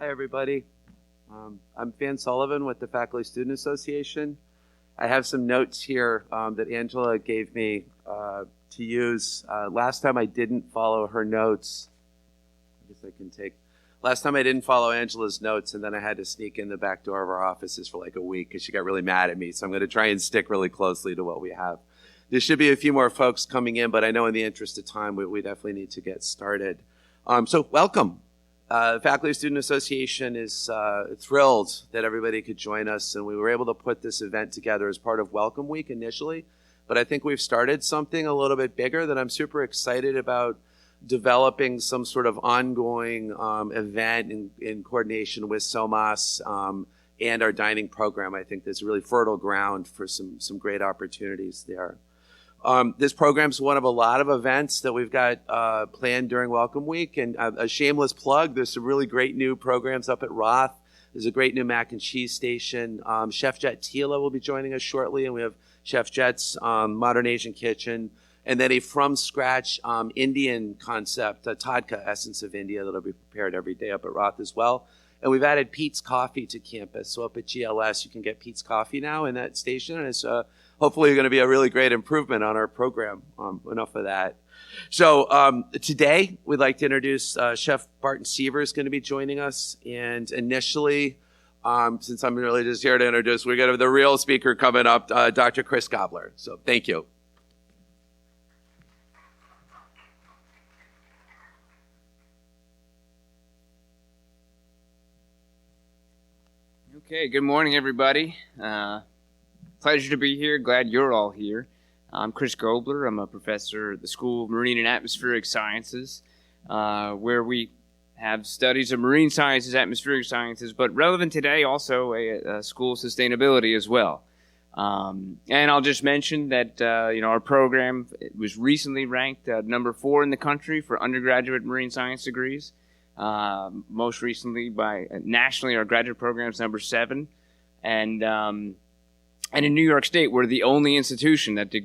Hi, everybody. I'm Van Sullivan with the Faculty Student Association. I have some notes here that Angela gave me to use. Last time I didn't follow her notes. Last time I didn't follow Angela's notes, and then I had to sneak in the back door of our offices for like a week because she got really mad at me. So I'm going to try and stick really closely to what we have. There should be a few more folks coming in, but I know in the interest of time, we definitely need to get started. So welcome. Faculty Student Association is thrilled that everybody could join us, and we were able to put this event together as part of Welcome Week initially, but I think we've started something a little bit bigger that I'm super excited about developing some sort of ongoing event in coordination with SOMAS and our dining program. I think there's really fertile ground for some great opportunities there. This program is one of a lot of events that we've got planned during Welcome Week. And a shameless plug, there's some really great new programs up at Roth. There's a great new mac and cheese station. Chef Jet Tila will be joining us shortly. And we have Chef Jet's Modern Asian Kitchen. And then a from-scratch Indian concept, a Tadka Essence of India, that'll be prepared every day up at Roth as well. And we've added Pete's Coffee to campus. So up at GLS, you can get Pete's Coffee now in that station. And it's hopefully going to be a really great improvement on our program. Enough of that. So today, we'd like to introduce Chef Barton Seaver is going to be joining us. And initially, since I'm really just here to introduce, we're going to have the real speaker coming up, Dr. Chris Gobler. So thank you. Okay, good morning, everybody. Pleasure to be here. Glad you're all here. I'm Chris Gobler. I'm a professor at the School of Marine and Atmospheric Sciences, where we have studies of marine sciences, atmospheric sciences, but relevant today also a School of Sustainability as well. And I'll just mention that our program was recently ranked number 4 in the country for undergraduate marine science degrees. Most recently by nationally, our graduate program is number 7. And in New York State, we're the only institution that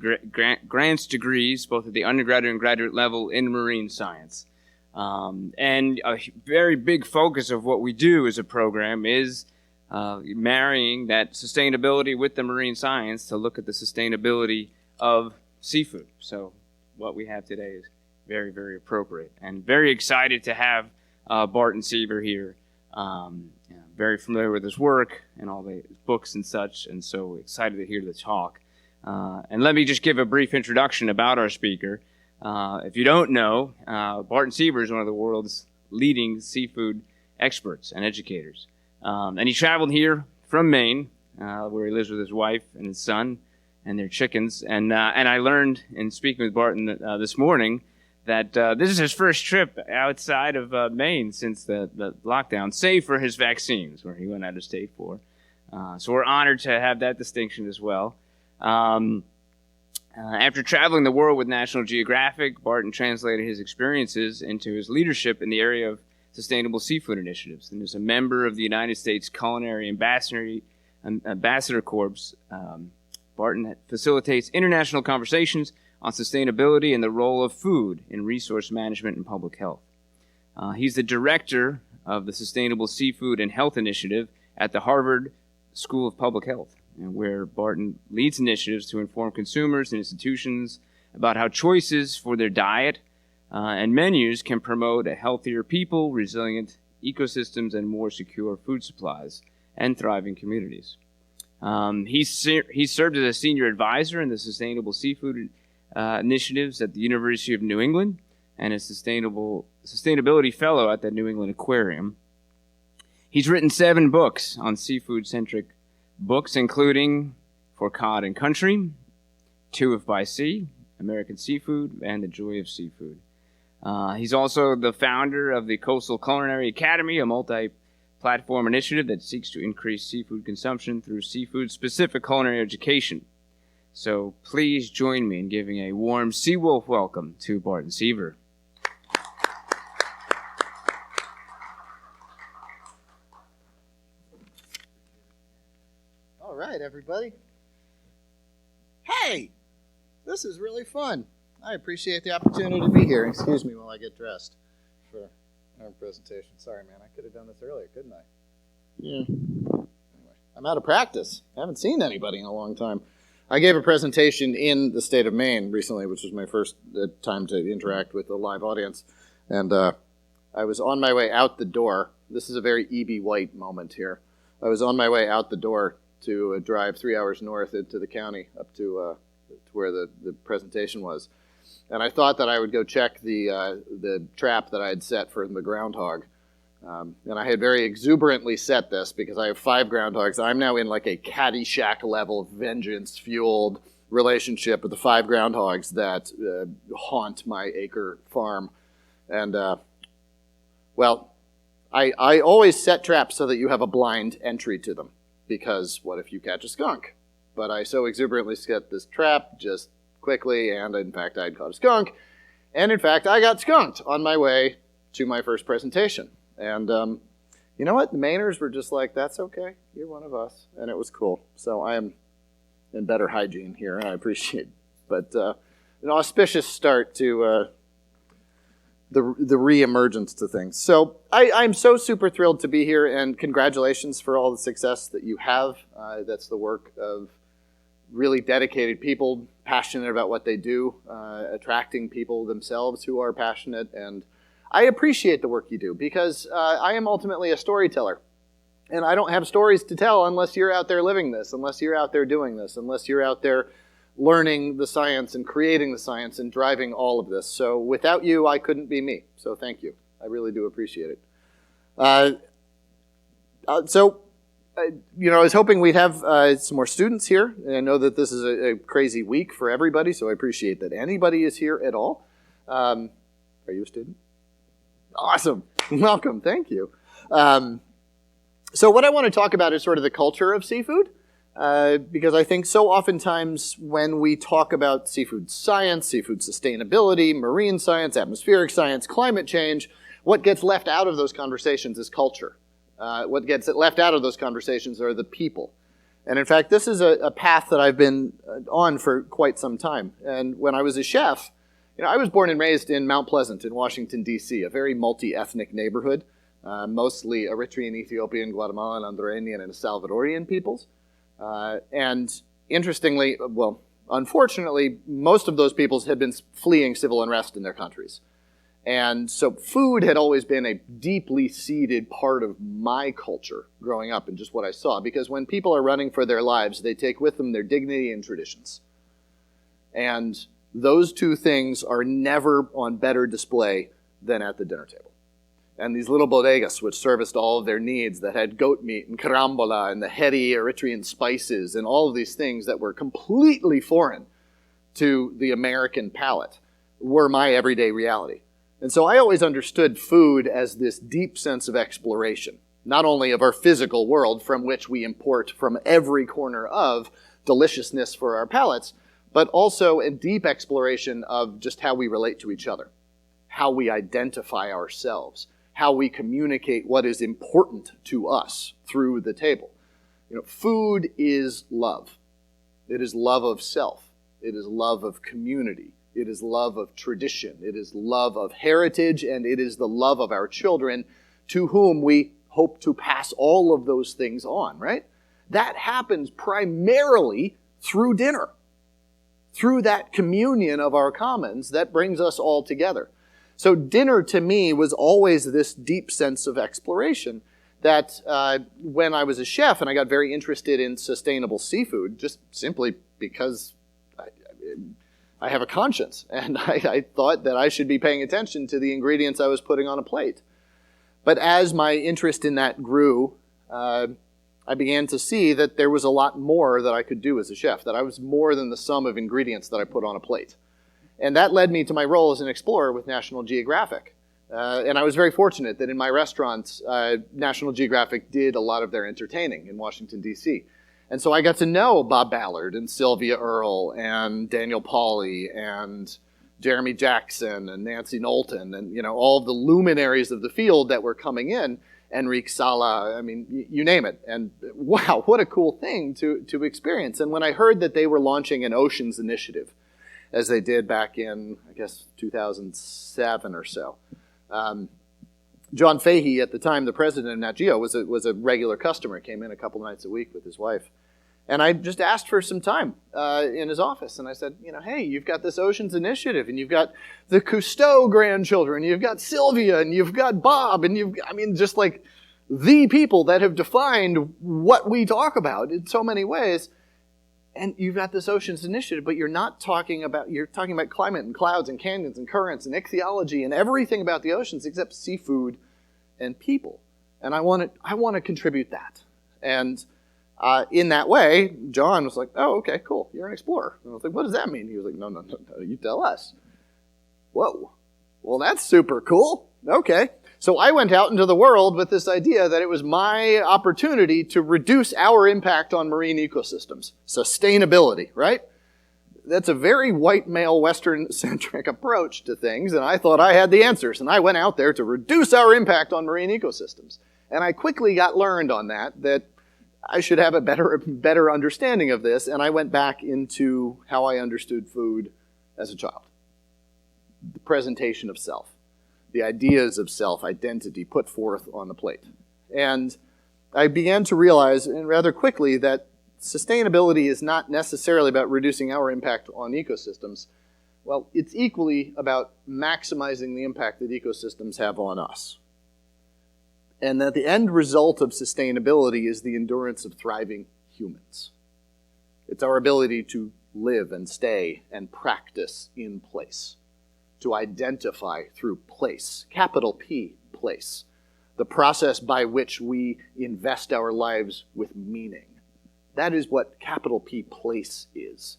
grants degrees both at the undergraduate and graduate level in marine science. And a very big focus of what we do as a program is marrying that sustainability with the marine science to look at the sustainability of seafood. So what we have today is very, very appropriate. And very excited to have Barton Seaver here. Very familiar with his work and all the books and such, and so excited to hear the talk. And let me just give a brief introduction about our speaker. If you don't know, Barton Seaver is one of the world's leading seafood experts and educators. And he traveled here from Maine, where he lives with his wife and his son and their chickens. And I learned in speaking with Barton this morning that this is his first trip outside of Maine since the lockdown, save for his vaccines, where he went out of state for. So we're honored to have that distinction as well. After traveling the world with National Geographic, Barton translated his experiences into his leadership in the area of sustainable seafood initiatives. And as a member of the United States Culinary Ambassador Corps, Barton facilitates international conversations on sustainability and the role of food in resource management and public health. He's the director of the Sustainable Seafood and Health Initiative at the Harvard School of Public Health, and where Barton leads initiatives to inform consumers and institutions about how choices for their diet and menus can promote a healthier people, resilient ecosystems, and more secure food supplies and thriving communities. He served as a senior advisor in the Sustainable Seafood initiatives at the University of New England and a sustainability fellow at the New England Aquarium. He's written 7 books on seafood-centric books, including For Cod and Country, To If by Sea, American Seafood, and The Joy of Seafood. He's also the founder of the Coastal Culinary Academy, a multi-platform initiative that seeks to increase seafood consumption through seafood-specific culinary education. So please join me in giving a warm Seawolf welcome to Barton Seaver. All right, everybody. Hey, this is really fun. I appreciate the opportunity to be here. Excuse me while I get dressed for presentation. Sorry, man. I could have done this earlier, couldn't I? Yeah. Anyway, I'm out of practice. I haven't seen anybody in a long time. I gave a presentation in the state of Maine recently, which was my first time to interact with a live audience. And I was on my way out the door. This is a very E.B. White moment here. I was on my way out the door to drive 3 hours north into the county up to where the presentation was. And I thought that I would go check the trap that I had set for the groundhog. And I had very exuberantly set this because I have 5 groundhogs. I'm now in like a Caddyshack level vengeance-fueled relationship with the 5 groundhogs that haunt my acre farm. And, well, I always set traps so that you have a blind entry to them. Because what if you catch a skunk? But I so exuberantly set this trap just quickly, and in fact, I'd caught a skunk. And in fact, I got skunked on my way to my first presentation. And you know what? The Mainers were just like, that's okay. You're one of us. And it was cool. So I am in better hygiene here. I appreciate it. But an auspicious start to the re-emergence to things. So I'm so super thrilled to be here, and congratulations for all the success that you have. That's the work of really dedicated people, passionate about what they do, attracting people themselves who are passionate. And I appreciate the work you do because I am ultimately a storyteller. And I don't have stories to tell unless you're out there living this, unless you're out there doing this, unless you're out there learning the science and creating the science and driving all of this. So without you, I couldn't be me. So thank you. I really do appreciate it. I was hoping we'd have some more students here. And I know that this is a crazy week for everybody, so I appreciate that anybody is here at all. Are you a student? Awesome. Welcome. Thank you. So what I want to talk about is sort of the culture of seafood. Because I think so oftentimes when we talk about seafood science, seafood sustainability, marine science, atmospheric science, climate change, what gets left out of those conversations is culture. What gets left out of those conversations are the people. And in fact, this is a path that I've been on for quite some time. And when I was a chef, I was born and raised in Mount Pleasant in Washington, D.C., a very multi-ethnic neighborhood, mostly Eritrean, Ethiopian, Guatemalan, Honduran, and Salvadorian peoples. And interestingly, well, unfortunately, most of those peoples had been fleeing civil unrest in their countries. And so food had always been a deeply seated part of my culture growing up and just what I saw. Because when people are running for their lives, they take with them their dignity and traditions. And those two things are never on better display than at the dinner table. And these little bodegas, which serviced all of their needs, that had goat meat and carambola and the heady Eritrean spices and all of these things that were completely foreign to the American palate, were my everyday reality. And so I always understood food as this deep sense of exploration, not only of our physical world from which we import from every corner of deliciousness for our palates, but also a deep exploration of just how we relate to each other, how we identify ourselves, how we communicate what is important to us through the table. Food is love. It is love of self. It is love of community. It is love of tradition. It is love of heritage, and it is the love of our children to whom we hope to pass all of those things on, right? That happens primarily through dinner, through that communion of our commons that brings us all together. So dinner to me was always this deep sense of exploration that when I was a chef and I got very interested in sustainable seafood, just simply because I have a conscience and I thought that I should be paying attention to the ingredients I was putting on a plate. But as my interest in that grew, I began to see that there was a lot more that I could do as a chef, that I was more than the sum of ingredients that I put on a plate. And that led me to my role as an explorer with National Geographic. And I was very fortunate that in my restaurants, National Geographic did a lot of their entertaining in Washington, D.C. And so I got to know Bob Ballard and Sylvia Earle and Daniel Pauly and Jeremy Jackson and Nancy Knowlton and, all of the luminaries of the field that were coming in, Enrique Sala, you name it. And wow, what a cool thing to experience. And when I heard that they were launching an oceans initiative, as they did back in, 2007 or so. John Fahey, at the time the president of Nat Geo, was a regular customer. Came in a couple nights a week with his wife. And I just asked for some time in his office. And I said, hey, you've got this Oceans Initiative, and you've got the Cousteau grandchildren, you've got Sylvia, and you've got Bob, and just like the people that have defined what we talk about in so many ways. And you've got this Oceans Initiative, but you're talking about climate and clouds and canyons and currents and ichthyology and everything about the oceans except seafood and people. And I want to contribute that. And in that way, John was like, oh, okay, cool. You're an explorer. And I was like, what does that mean? He was like, no, you tell us. Whoa. Well, that's super cool. Okay. So I went out into the world with this idea that it was my opportunity to reduce our impact on marine ecosystems. Sustainability, right? That's a very white male Western-centric approach to things, and I thought I had the answers. And I went out there to reduce our impact on marine ecosystems. And I quickly got learned on that I should have a better understanding of this, and I went back into how I understood food as a child. The presentation of self. The ideas of self-identity put forth on the plate. And I began to realize, and rather quickly, that sustainability is not necessarily about reducing our impact on ecosystems. Well, it's equally about maximizing the impact that ecosystems have on us. And that the end result of sustainability is the endurance of thriving humans. It's our ability to live and stay and practice in place. To identify through place, capital P, place, the process by which we invest our lives with meaning. That is what capital P, place, is.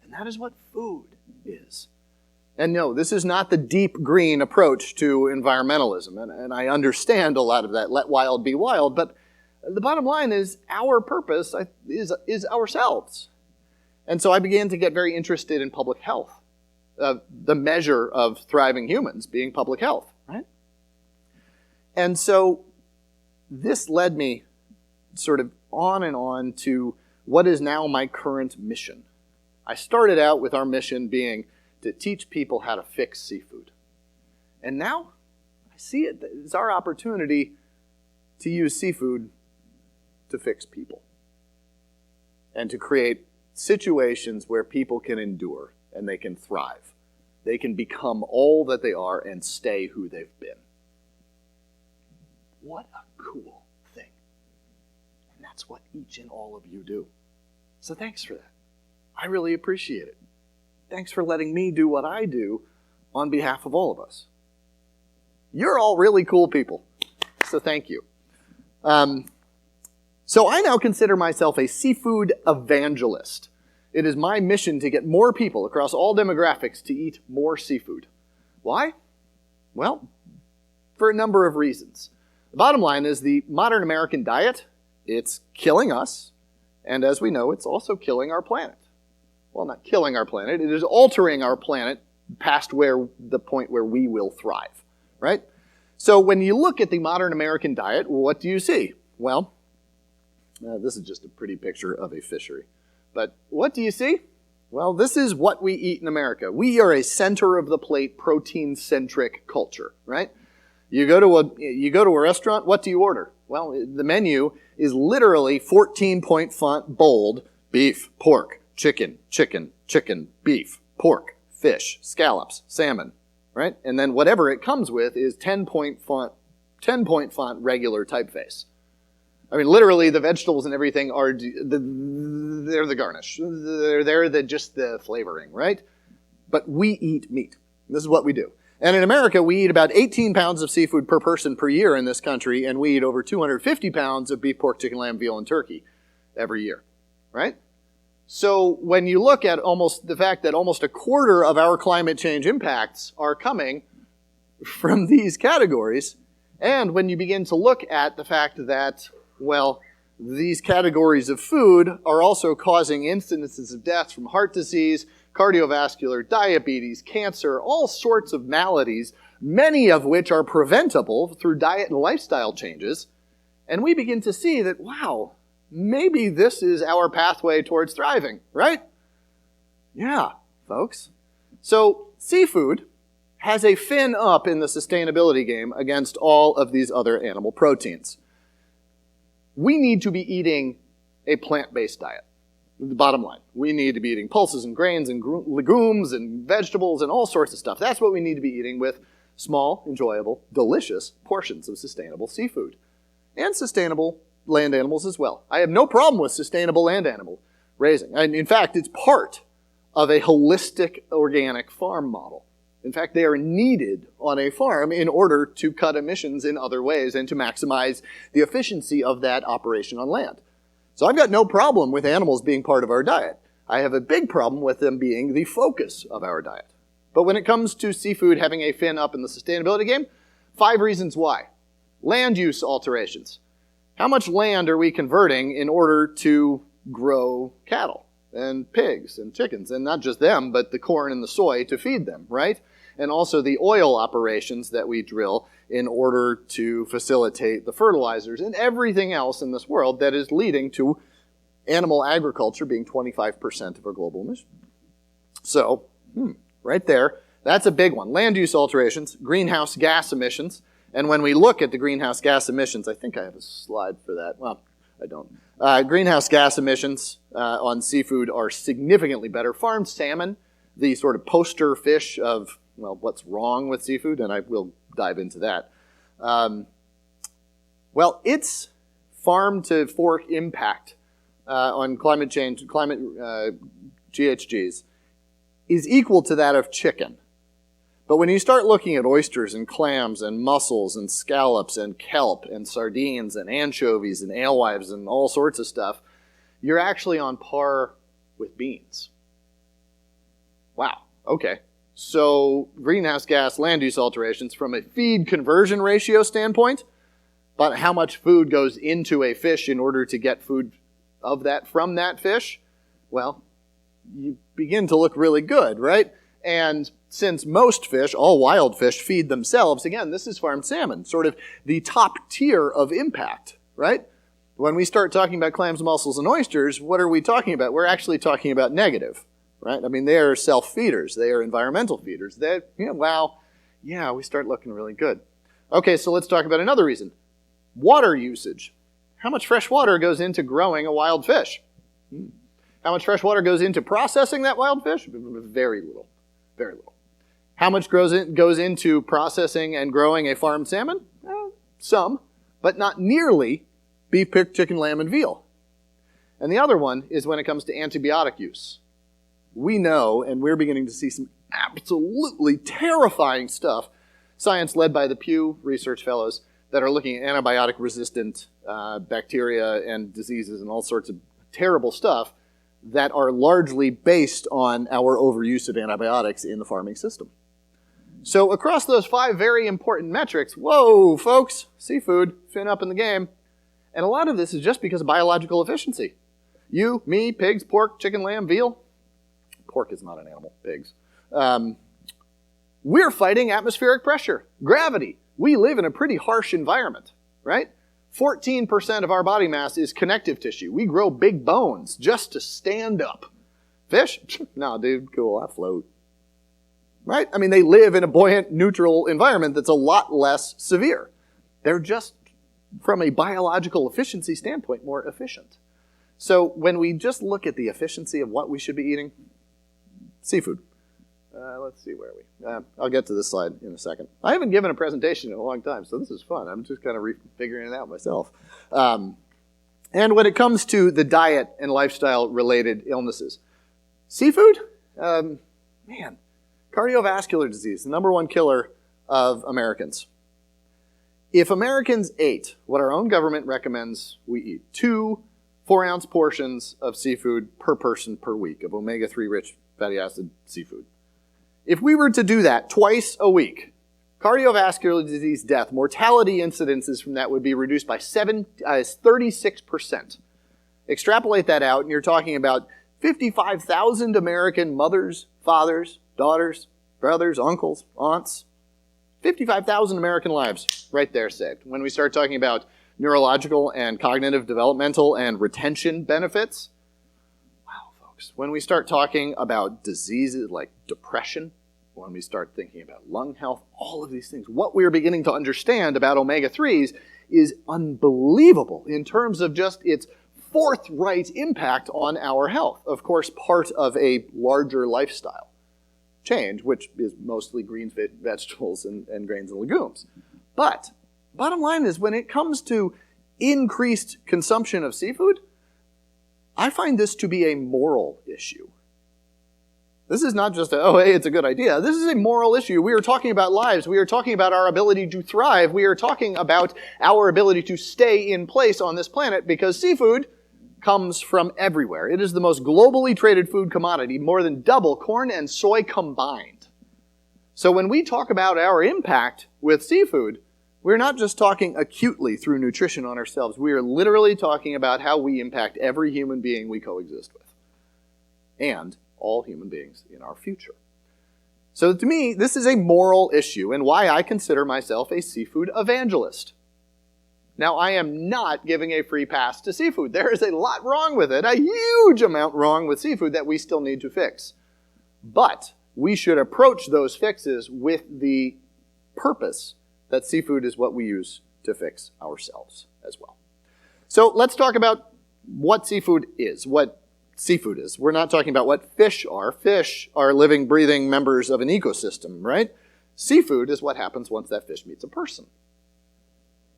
And that is what food is. And no, this is not the deep green approach to environmentalism, and I understand a lot of that, let wild be wild, but the bottom line is our purpose is ourselves. And so I began to get very interested in public health. The measure of thriving humans being public health, right? And so this led me sort of on and on to what is now my current mission. I started out with our mission being to teach people how to fix seafood. And now I see it as our opportunity to use seafood to fix people and to create situations where people can endure and they can thrive. They can become all that they are and stay who they've been. What a cool thing. And that's what each and all of you do. So thanks for that. I really appreciate it. Thanks for letting me do what I do on behalf of all of us. You're all really cool people. So thank you. So I now consider myself a seafood evangelist. It is my mission to get more people across all demographics to eat more seafood. Why? Well, for a number of reasons. The bottom line is the modern American diet, it's killing us, and as we know, it's also killing our planet. Well, not killing our planet, it is altering our planet past the point where we will thrive, right? So when you look at the modern American diet, what do you see? Well, this is just a pretty picture of a fishery. But what do you see? Well, this is what we eat in America. We are a center-of-the-plate, protein-centric culture, right? You go to a restaurant, what do you order? Well, the menu is literally 14-point font, bold, beef, pork, chicken, chicken, chicken, beef, pork, fish, scallops, salmon, right? And then whatever it comes with is 10-point font, regular typeface. I mean, literally, the vegetables and everything they're the garnish. They're just the flavoring, right? But we eat meat. This is what we do. And in America, we eat about 18 pounds of seafood per person per year in this country, and we eat over 250 pounds of beef, pork, chicken, lamb, veal, and turkey every year, right? So when you look at the fact that almost a quarter of our climate change impacts are coming from these categories, and when you begin to look at the fact that, well, these categories of food are also causing incidences of deaths from heart disease, cardiovascular, diabetes, cancer, all sorts of maladies, many of which are preventable through diet and lifestyle changes. And we begin to see that, wow, maybe this is our pathway towards thriving, right? Yeah, folks. So seafood has a fin up in the sustainability game against all of these other animal proteins. We need to be eating a plant-based diet. The bottom line, we need to be eating pulses and grains and legumes and vegetables and all sorts of stuff. That's what we need to be eating with small, enjoyable, delicious portions of sustainable seafood. And sustainable land animals as well. I have no problem with sustainable land animal raising. And in fact, it's part of a holistic organic farm model. In fact, they are needed on a farm in order to cut emissions in other ways and to maximize the efficiency of that operation on land. So I've got no problem with animals being part of our diet. I have a big problem with them being the focus of our diet. But when it comes to seafood having a fin up in the sustainability game, 5 reasons why. Land use alterations. How much land are we converting in order to grow cattle and pigs and chickens? And not just them, but the corn and the soy to feed them, right? And also the oil operations that we drill in order to facilitate the fertilizers and everything else in this world that is leading to animal agriculture being 25% of our global emissions. So, right there, that's a big one. Land use alterations, greenhouse gas emissions. And when we look at the greenhouse gas emissions, I think I have a slide for that. Well, I don't. Greenhouse gas emissions on seafood are significantly better. Farmed salmon, the sort of poster fish of, well, what's wrong with seafood, and I will dive into that. Well, its farm to fork impact on climate change, GHGs, is equal to that of chicken. But when you start looking at oysters and clams and mussels and scallops and kelp and sardines and anchovies and alewives and all sorts of stuff, you're actually on par with beans. Wow, okay. So greenhouse gas land use alterations from a feed conversion ratio standpoint, but how much food goes into a fish in order to get food of that from that fish, well, you begin to look really good, right? And since most fish, all wild fish, feed themselves, again, this is farmed salmon, sort of the top tier of impact, right? When we start talking about clams, mussels, and oysters, what are we talking about? We're actually talking about negative, right? I mean, they are self-feeders. They are environmental feeders. They, we start looking really good. Okay, so let's talk about another reason. Water usage. How much fresh water goes into growing a wild fish? How much fresh water goes into processing that wild fish? Very little. Very little. How much goes into processing and growing a farmed salmon? Some, but not nearly beef, pig, chicken, lamb, and veal. And the other one is when it comes to antibiotic use. We know, and we're beginning to see some absolutely terrifying stuff, science led by the Pew Research Fellows, that are looking at antibiotic-resistant bacteria and diseases and all sorts of terrible stuff that are largely based on our overuse of antibiotics in the farming system. So across those 5 very important metrics, whoa, folks, seafood, fin up in the game. And a lot of this is just because of biological efficiency. You, me, pigs, pork, chicken, lamb, veal. Pork is not an animal, pigs. We're fighting atmospheric pressure, gravity. We live in a pretty harsh environment, right? 14% of our body mass is connective tissue. We grow big bones just to stand up. Fish? No, dude, cool, I float. Right? I mean, they live in a buoyant, neutral environment that's a lot less severe. They're just, from a biological efficiency standpoint, more efficient. So when we just look at the efficiency of what we should be eating, seafood. Let's see, where are we? I'll get to this slide in a second. I haven't given a presentation in a long time, so this is fun. I'm just kind of figuring it out myself. And when it comes to the diet and lifestyle-related illnesses, seafood, cardiovascular disease, the number 1 killer of Americans. If Americans ate what our own government recommends we eat, 2 4-ounce portions of seafood per person per week of omega-3 rich fatty acid seafood. If we were to do that twice a week, cardiovascular disease death, mortality incidences from that would be reduced by 36%. Extrapolate that out, and you're talking about 55,000 American mothers, fathers, daughters, brothers, uncles, aunts. 55,000 American lives right there saved. When we start talking about neurological and cognitive developmental and retention benefits, wow, folks. When we start talking about diseases like depression, when we start thinking about lung health, all of these things, what we're beginning to understand about omega-3s is unbelievable in terms of just its forthright impact on our health. Of course, part of a larger lifestyle change, which is mostly green vegetables and grains and legumes. But bottom line is, when it comes to increased consumption of seafood, I find this to be a moral issue. This is not just hey, it's a good idea. This is a moral issue. We are talking about lives. We are talking about our ability to thrive. We are talking about our ability to stay in place on this planet, because seafood comes from everywhere. It is the most globally traded food commodity, more than double corn and soy combined. So when we talk about our impact with seafood, we're not just talking acutely through nutrition on ourselves. We are literally talking about how we impact every human being we coexist with, and all human beings in our future. So to me, this is a moral issue, and why I consider myself a seafood evangelist. Now, I am not giving a free pass to seafood. There is a lot wrong with it, a huge amount wrong with seafood that we still need to fix. But we should approach those fixes with the purpose that seafood is what we use to fix ourselves as well. So let's talk about what seafood is, what seafood is. We're not talking about what fish are. Fish are living, breathing members of an ecosystem, right? Seafood is what happens once that fish meets a person.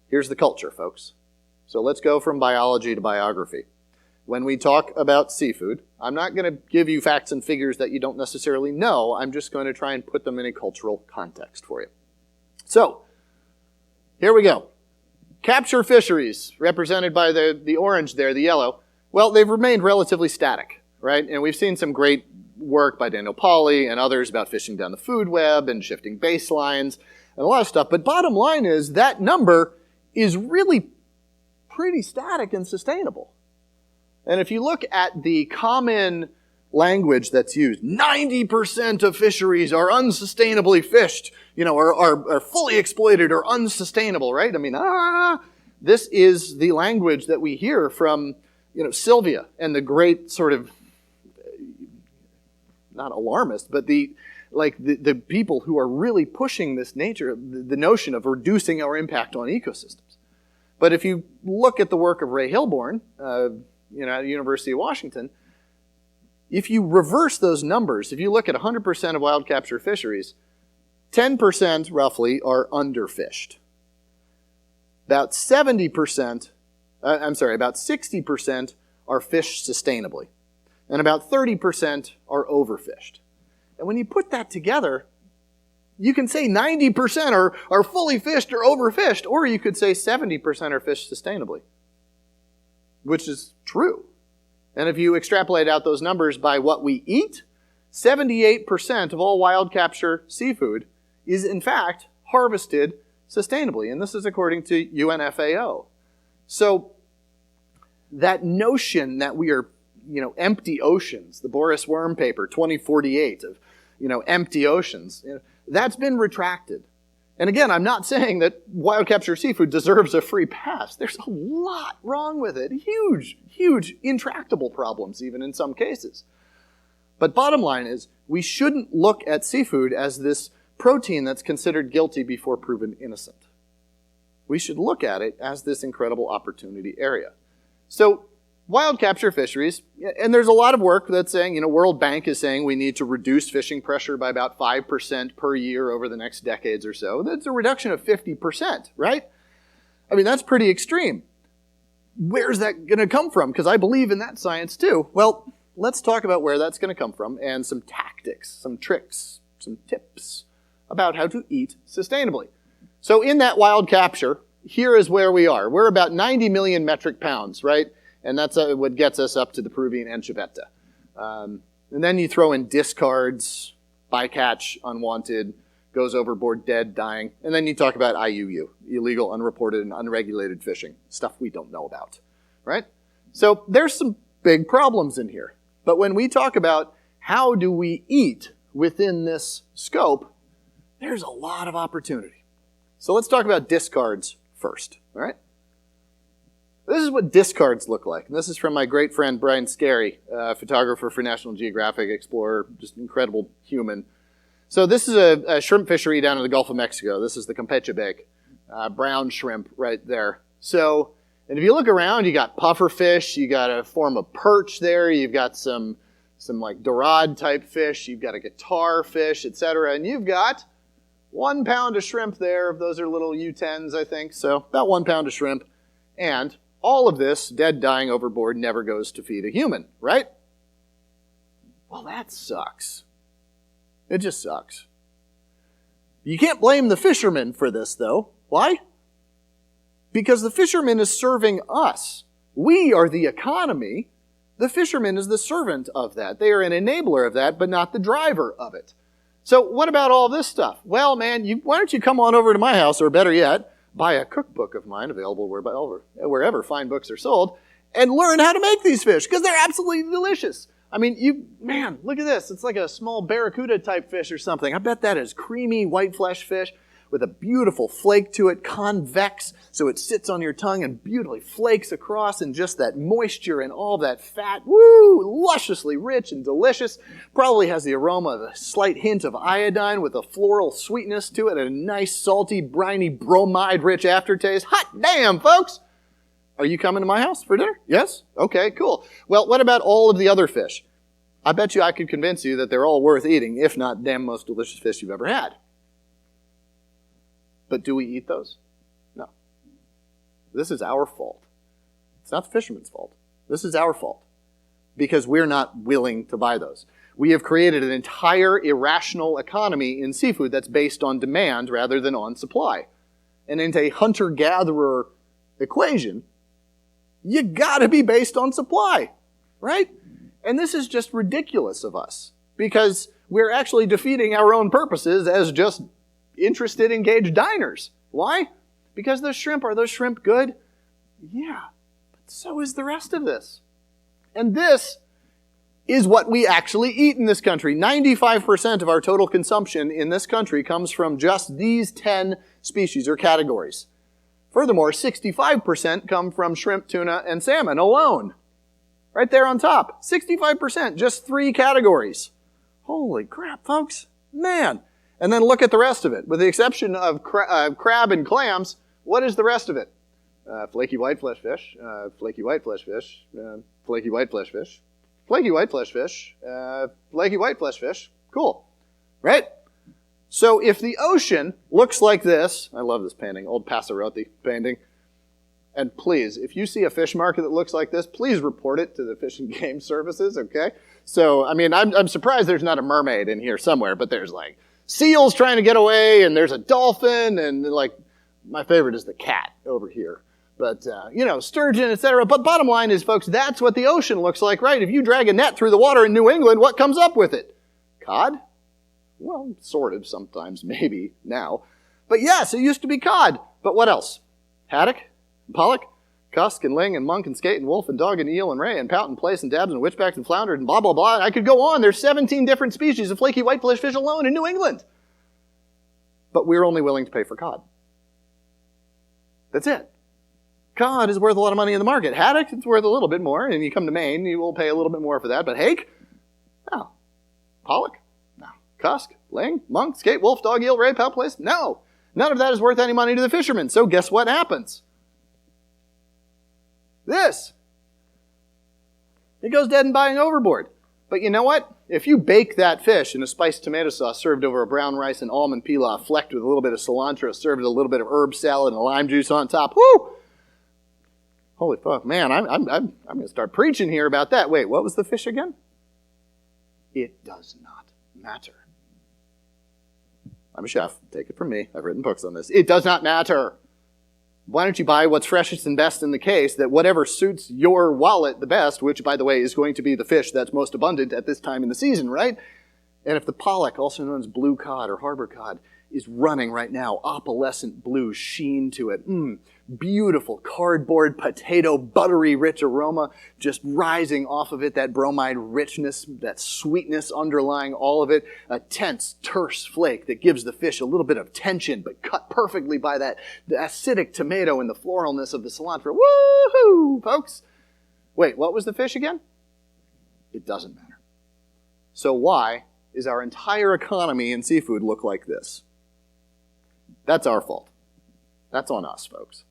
Here's the culture, folks. So let's go from biology to biography. When we talk about seafood, I'm not going to give you facts and figures that you don't necessarily know. I'm just going to try and put them in a cultural context for you. So, here we go. Capture fisheries, represented by the orange there, the yellow. Well, they've remained relatively static, right? And we've seen some great work by Daniel Pauly and others about fishing down the food web and shifting baselines and a lot of stuff. But bottom line is that number is really pretty static and sustainable. And if you look at the common language that's used, 90% of fisheries are unsustainably fished, are fully exploited or unsustainable, right? I mean, this is the language that we hear from, Sylvia and the great sort of, not alarmist, but the people who are really pushing this nature, the notion of reducing our impact on ecosystems. But if you look at the work of Ray Hilborn, at the University of Washington, if you reverse those numbers, if you look at 100% of wild capture fisheries, 10% roughly are underfished. About 60% are fished sustainably. And about 30% are overfished. And when you put that together, you can say 90% are fully fished or overfished, or you could say 70% are fished sustainably, which is true. And if you extrapolate out those numbers by what we eat, 78% of all wild capture seafood is in fact harvested sustainably. And this is according to UNFAO. So that notion that we are, empty oceans, the Boris Worm paper, 2048 of, empty oceans, that's been retracted. And again, I'm not saying that wild capture seafood deserves a free pass. There's a lot wrong with it. Huge, huge, intractable problems even in some cases. But bottom line is, we shouldn't look at seafood as this protein that's considered guilty before proven innocent. We should look at it as this incredible opportunity area. So, wild capture fisheries, and there's a lot of work that's saying, World Bank is saying we need to reduce fishing pressure by about 5% per year over the next decades or so. That's a reduction of 50%, right? I mean, that's pretty extreme. Where's that going to come from? Because I believe in that science too. Well, let's talk about where that's going to come from and some tactics, some tricks, some tips about how to eat sustainably. So in that wild capture, here is where we are. We're about 90 million metric pounds, right? And that's what gets us up to the Peruvian anchoveta. And then you throw in discards, bycatch, unwanted, goes overboard, dead, dying. And then you talk about IUU, illegal, unreported, and unregulated fishing, stuff we don't know about, right? So there's some big problems in here. But when we talk about how do we eat within this scope, there's a lot of opportunity. So let's talk about discards first, all right? This is what discards look like. And this is from my great friend Brian Scarry, photographer for National Geographic, explorer, just incredible human. So this is a shrimp fishery down in the Gulf of Mexico. This is the Campeche bake, brown shrimp right there. So, and if you look around, you got puffer fish, you got a form of perch there, you've got some like dorade type fish, you've got a guitar fish, etc. And you've got 1 pound of shrimp there. Those are little U10s, I think. So about 1 pound of shrimp. And all of this, dead, dying overboard, never goes to feed a human, right? Well, that sucks. It just sucks. You can't blame the fisherman for this, though. Why? Because the fisherman is serving us. We are the economy. The fisherman is the servant of that. They are an enabler of that, but not the driver of it. So what about all this stuff? Well, man, why don't you come on over to my house, or better yet, buy a cookbook of mine, available wherever fine books are sold, and learn how to make these fish, because they're absolutely delicious. I mean, man, look at this. It's like a small barracuda type fish or something. I bet that is creamy white flesh fish with a beautiful flake to it, convex, so it sits on your tongue and beautifully flakes across, and just that moisture and all that fat, woo, lusciously rich and delicious. Probably has the aroma of a slight hint of iodine with a floral sweetness to it and a nice salty, briny, bromide-rich aftertaste. Hot damn, folks! Are you coming to my house for dinner? Yes? Okay, cool. Well, what about all of the other fish? I bet you I could convince you that they're all worth eating, if not damn most delicious fish you've ever had. But do we eat those? No. This is our fault. It's not the fisherman's fault. This is our fault. Because we're not willing to buy those. We have created an entire irrational economy in seafood that's based on demand rather than on supply. And in a hunter-gatherer equation, you gotta be based on supply, right? And this is just ridiculous of us. Because we're actually defeating our own purposes as just interested, engaged diners. Why? Because are those shrimp good? Yeah, but so is the rest of this. And this is what we actually eat in this country. 95% of our total consumption in this country comes from just these 10 species or categories. Furthermore, 65% come from shrimp, tuna, and salmon alone. Right there on top. 65%, just 3 categories. Holy crap, folks. Man. And then look at the rest of it. With the exception of crab and clams, what is the rest of it? Flaky white flesh fish, flaky white flesh fish, flaky white flesh fish, flaky white flesh fish, flaky white flesh fish. Cool. Right? So if the ocean looks like this, I love this painting, old Passarotti painting, and please, if you see a fish market that looks like this, please report it to the Fish and Game Services, okay? So, I mean, I'm surprised there's not a mermaid in here somewhere, but there's like seals trying to get away, and there's a dolphin, and like, my favorite is the cat over here. But, sturgeon, etc. But bottom line is, folks, that's what the ocean looks like, right? If you drag a net through the water in New England, what comes up with it? Cod? Well, sort of, sometimes, maybe, now. But yes, it used to be cod. But what else? Haddock? Pollock? Cusk and ling and monk and skate and wolf and dog and eel and ray and pout and plaice and dabs and witchbacks and flounder and blah, blah, blah. I could go on. There's 17 different species of flaky whiteflesh fish alone in New England. But we're only willing to pay for cod. That's it. Cod is worth a lot of money in the market. Haddock, it's worth a little bit more. And you come to Maine, you will pay a little bit more for that. But hake? No. Pollock? No. Cusk? Ling? Monk? Skate? Wolf? Dog? Eel? Ray? Pout? Plaice? No. None of that is worth any money to the fishermen. So guess what happens? This. It goes dead and dying overboard. But you know what? If you bake that fish in a spiced tomato sauce served over a brown rice and almond pilaf, flecked with a little bit of cilantro, served with a little bit of herb salad and a lime juice on top, whoo! Holy fuck, man, I'm going to start preaching here about that. Wait, what was the fish again? It does not matter. I'm a chef. Take it from me. I've written books on this. It does not matter. Why don't you buy what's freshest and best in the case, that whatever suits your wallet the best, which, by the way, is going to be the fish that's most abundant at this time in the season, right? And if the pollock, also known as blue cod or harbor cod, is running right now, opalescent blue sheen to it, beautiful cardboard, potato, buttery, rich aroma just rising off of it, that bromide richness, that sweetness underlying all of it, a tense, terse flake that gives the fish a little bit of tension, but cut perfectly by the acidic tomato and the floralness of the cilantro. Woohoo, folks! Wait, what was the fish again? It doesn't matter. So why is our entire economy in seafood look like this. That's our fault. That's on us, folks.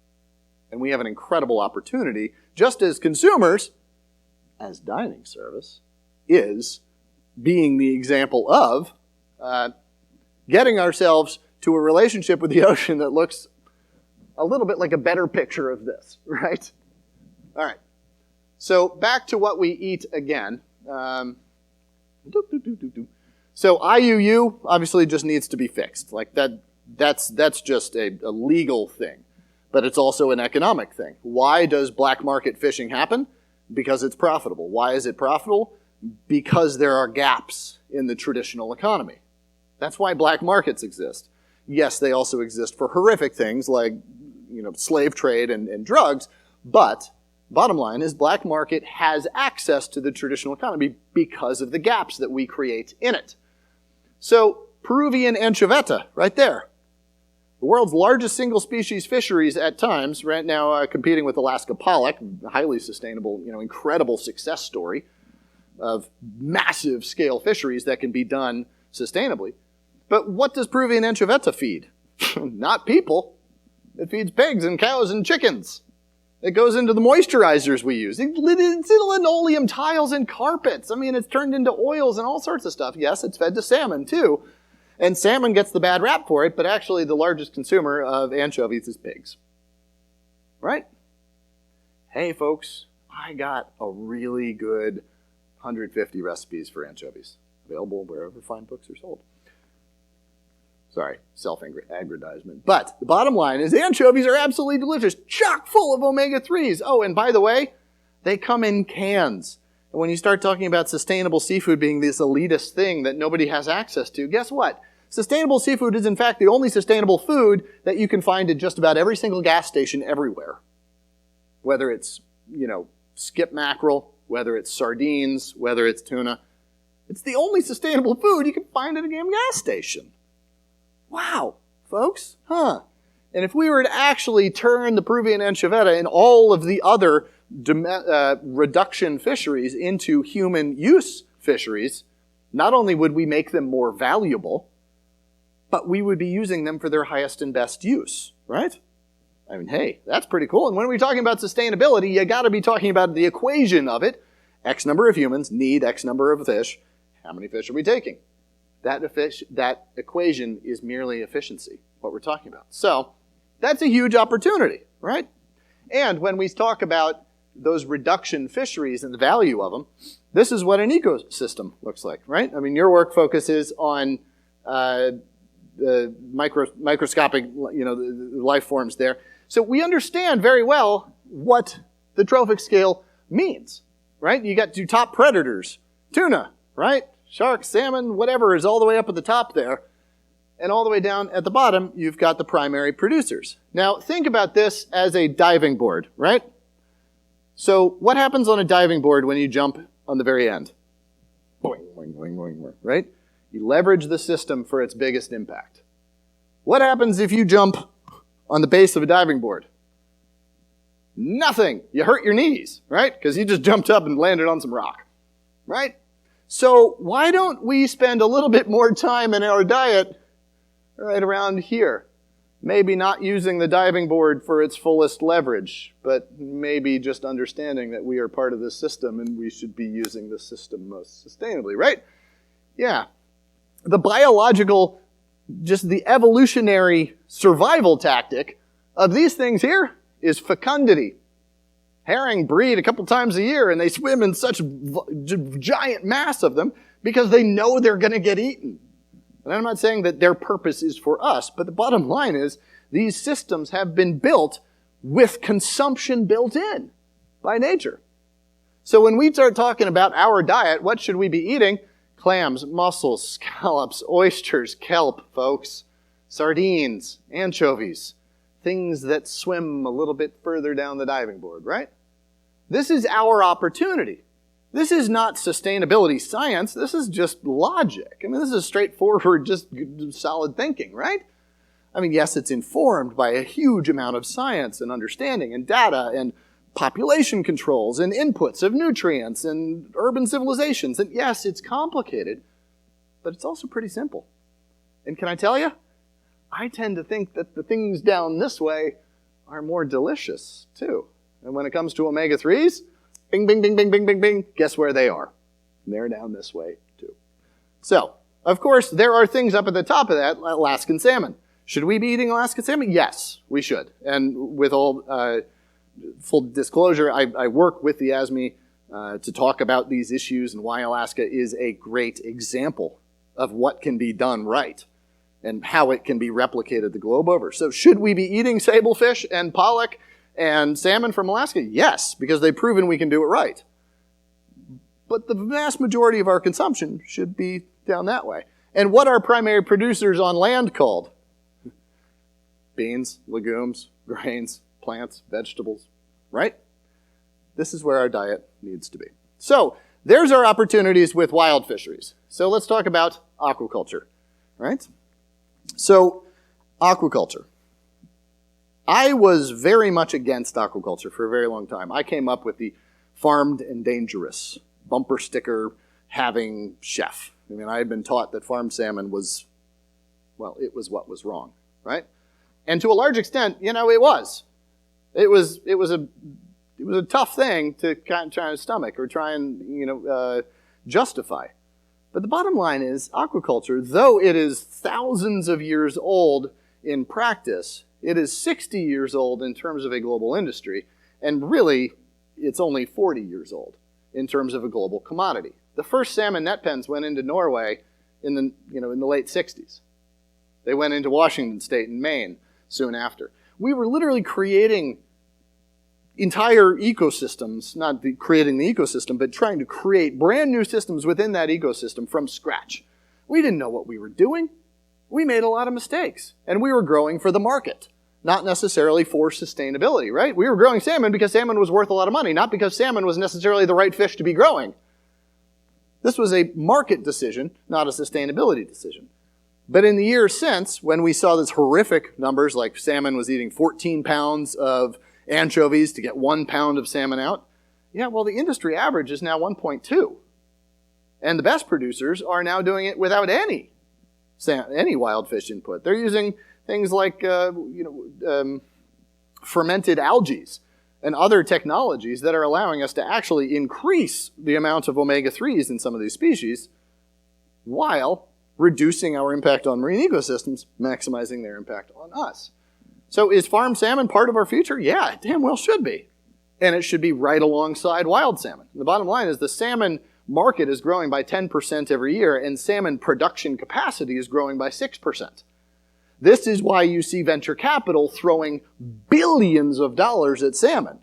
And we have an incredible opportunity, just as consumers, as dining service, is being the example of getting ourselves to a relationship with the ocean that looks a little bit like a better picture of this, right? All right. So back to what we eat again. So IUU obviously just needs to be fixed. Like that's just a legal thing. But it's also an economic thing. Why does black market fishing happen? Because it's profitable. Why is it profitable? Because there are gaps in the traditional economy. That's why black markets exist. Yes, they also exist for horrific things like, slave trade and drugs, but bottom line is black market has access to the traditional economy because of the gaps that we create in it. So Peruvian anchoveta, right there. The world's largest single species fisheries at times, right now competing with Alaska pollock, highly sustainable, incredible success story of massive scale fisheries that can be done sustainably. But what does Peruvian anchoveta feed? Not people. It feeds pigs and cows and chickens. It goes into the moisturizers we use. It's in linoleum tiles and carpets. It's turned into oils and all sorts of stuff. Yes, it's fed to salmon too. And salmon gets the bad rap for it, but actually the largest consumer of anchovies is pigs. Right? Hey folks, I got a really good 150 recipes for anchovies. Available wherever fine books are sold. Sorry, self-aggrandizement. But the bottom line is anchovies are absolutely delicious, chock full of omega-3s. Oh, and by the way, they come in cans. And when you start talking about sustainable seafood being this elitist thing that nobody has access to, guess what? Sustainable seafood is in fact the only sustainable food that you can find at just about every single gas station everywhere. Whether it's, skip mackerel, whether it's sardines, whether it's tuna. It's the only sustainable food you can find at a damn gas station. Wow, folks, huh? And if we were to actually turn the Peruvian anchoveta and all of the other reduction fisheries into human use fisheries, not only would we make them more valuable, but we would be using them for their highest and best use, right? Hey, that's pretty cool. And when we're talking about sustainability, you got to be talking about the equation of it. X number of humans need X number of fish. How many fish are we taking? That equation is merely efficiency, what we're talking about. So that's a huge opportunity, right? And when we talk about those reduction fisheries and the value of them, this is what an ecosystem looks like, right? Your work focuses on the microscopic, the life forms there. So we understand very well what the trophic scale means, right? You got your top predators, tuna, right? Shark, salmon, whatever is all the way up at the top there. And all the way down at the bottom, you've got the primary producers. Now, think about this as a diving board, right? So what happens on a diving board when you jump on the very end? Boing, boing, boing, boing, boing, right? You leverage the system for its biggest impact. What happens if you jump on the base of a diving board? Nothing. You hurt your knees, right? Because you just jumped up and landed on some rock, right? So why don't we spend a little bit more time in our diet right around here? Maybe not using the diving board for its fullest leverage, but maybe just understanding that we are part of this system and we should be using the system most sustainably, right? Yeah. The biological, just the evolutionary survival tactic of these things here is fecundity. Herring breed a couple times a year and they swim in such giant mass of them because they know they're going to get eaten. And I'm not saying that their purpose is for us, but the bottom line is these systems have been built with consumption built in by nature. So when we start talking about our diet, what should we be eating? Clams, mussels, scallops, oysters, kelp, folks, sardines, anchovies, things that swim a little bit further down the diving board, right? This is our opportunity. This is not sustainability science. This is just logic. This is straightforward, just solid thinking, right? Yes, it's informed by a huge amount of science and understanding and data and population controls and inputs of nutrients and urban civilizations. And yes, it's complicated, but it's also pretty simple. And can I tell you, I tend to think that the things down this way are more delicious too. And when it comes to omega-3s, bing, bing, bing, bing, bing, bing, bing, guess where they are? They're down this way too. So, of course, there are things up at the top of that, Alaskan salmon. Should we be eating Alaskan salmon? Yes, we should. And with all full disclosure, I work with the ASME to talk about these issues and why Alaska is a great example of what can be done right and how it can be replicated the globe over. So should we be eating sablefish and pollock and salmon from Alaska? Yes, because they've proven we can do it right. But the vast majority of our consumption should be down that way. And what are primary producers on land called? Beans, legumes, grains, plants, vegetables, right? This is where our diet needs to be. So there's our opportunities with wild fisheries. So let's talk about aquaculture, right? So aquaculture. I was very much against aquaculture for a very long time. I came up with the farmed and dangerous bumper sticker having chef. I mean, I had been taught that farmed salmon was, well, it was what was wrong, right? And to a large extent, it was. It was a tough thing to try and stomach or try and, justify. But the bottom line is aquaculture, though it is thousands of years old in practice, it is 60 years old in terms of a global industry, and really, it's only 40 years old in terms of a global commodity. The first salmon net pens went into Norway in the late 60s. They went into Washington State and Maine soon after. We were literally creating entire ecosystems, not creating the ecosystem, but trying to create brand new systems within that ecosystem from scratch. We didn't know what we were doing. We made a lot of mistakes. And we were growing for the market, not necessarily for sustainability, right? We were growing salmon because salmon was worth a lot of money, not because salmon was necessarily the right fish to be growing. This was a market decision, not a sustainability decision. But in the years since, when we saw these horrific numbers, like salmon was eating 14 pounds of anchovies to get 1 pound of salmon out, the industry average is now 1.2. And the best producers are now doing it without any wild fish input. They're using things like fermented algae and other technologies that are allowing us to actually increase the amount of omega-3s in some of these species while reducing our impact on marine ecosystems, maximizing their impact on us. So is farmed salmon part of our future? Yeah, it damn well should be. And it should be right alongside wild salmon. The bottom line is the salmon market is growing by 10% every year, and salmon production capacity is growing by 6%. This is why you see venture capital throwing billions of dollars at salmon.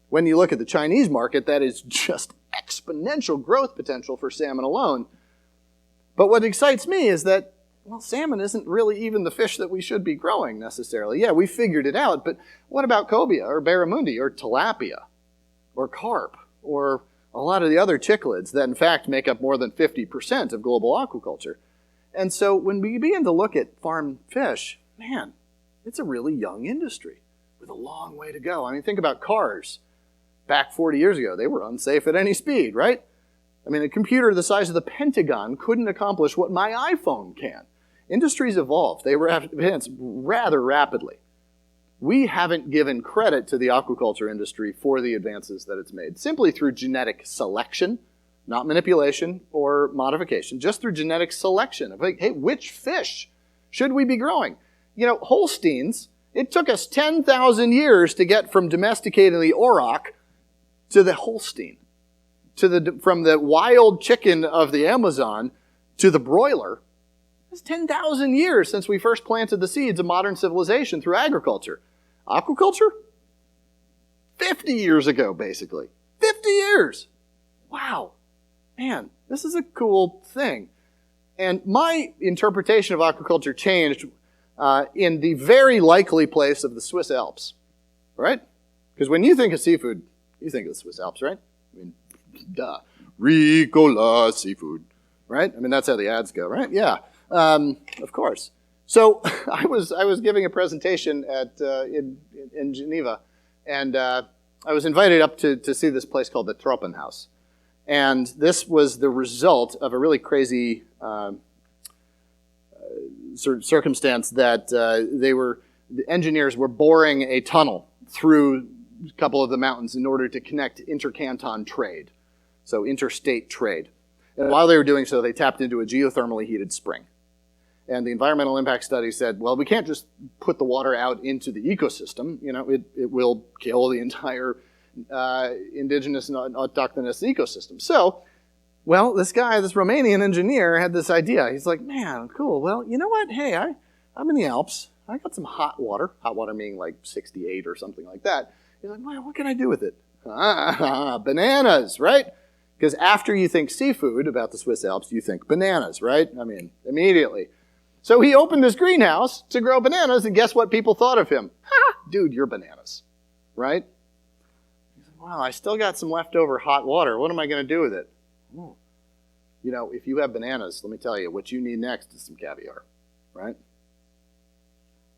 When you look at the Chinese market, that is just exponential growth potential for salmon alone. But what excites me is that, salmon isn't really even the fish that we should be growing necessarily. Yeah, we figured it out, but what about cobia or barramundi or tilapia or carp or a lot of the other cichlids that in fact make up more than 50% of global aquaculture? And so when we begin to look at farmed fish, it's a really young industry with a long way to go. I mean, think about cars. Back 40 years ago, they were unsafe at any speed, right? I mean, a computer the size of the Pentagon couldn't accomplish what my iPhone can. Industries evolve. They advance rather rapidly. We haven't given credit to the aquaculture industry for the advances that it's made, simply through genetic selection, not manipulation or modification, just through genetic selection of, hey, which fish should we be growing? Holsteins, it took us 10,000 years to get from domesticating the auroch to the Holstein, from the wild chicken of the Amazon to the broiler. It's 10,000 years since we first planted the seeds of modern civilization through agriculture. Aquaculture? 50 years ago, basically. 50 years! Wow. Man, this is a cool thing. And my interpretation of aquaculture changed in the very likely place of the Swiss Alps, right? Because when you think of seafood, you think of the Swiss Alps, right? I mean, duh. Ricola seafood, right? I mean, that's how the ads go, right? Yeah. Of course. So I was giving a presentation in Geneva, and I was invited up to see this place called the Tropenhaus. And this was the result of a really crazy circumstance that the engineers were boring a tunnel through a couple of the mountains in order to connect intercanton trade, so interstate trade. And while they were doing so, they tapped into a geothermally heated spring. And the environmental impact study said, well, we can't just put the water out into the ecosystem. It will kill the entire indigenous and autochthonous ecosystem. So, well, this Romanian engineer had this idea. He's like, man, cool. Well, you know what? Hey, I'm in the Alps. I got some hot water meaning like 68 or something like that. He's like, well, what can I do with it? Bananas, right? Because after you think seafood about the Swiss Alps, you think bananas, right? I mean, immediately. So he opened this greenhouse to grow bananas, and guess what people thought of him? Ha! Dude, you're bananas, right? He said, wow, I still got some leftover hot water. What am I going to do with it? Oh. If you have bananas, let me tell you, what you need next is some caviar, right?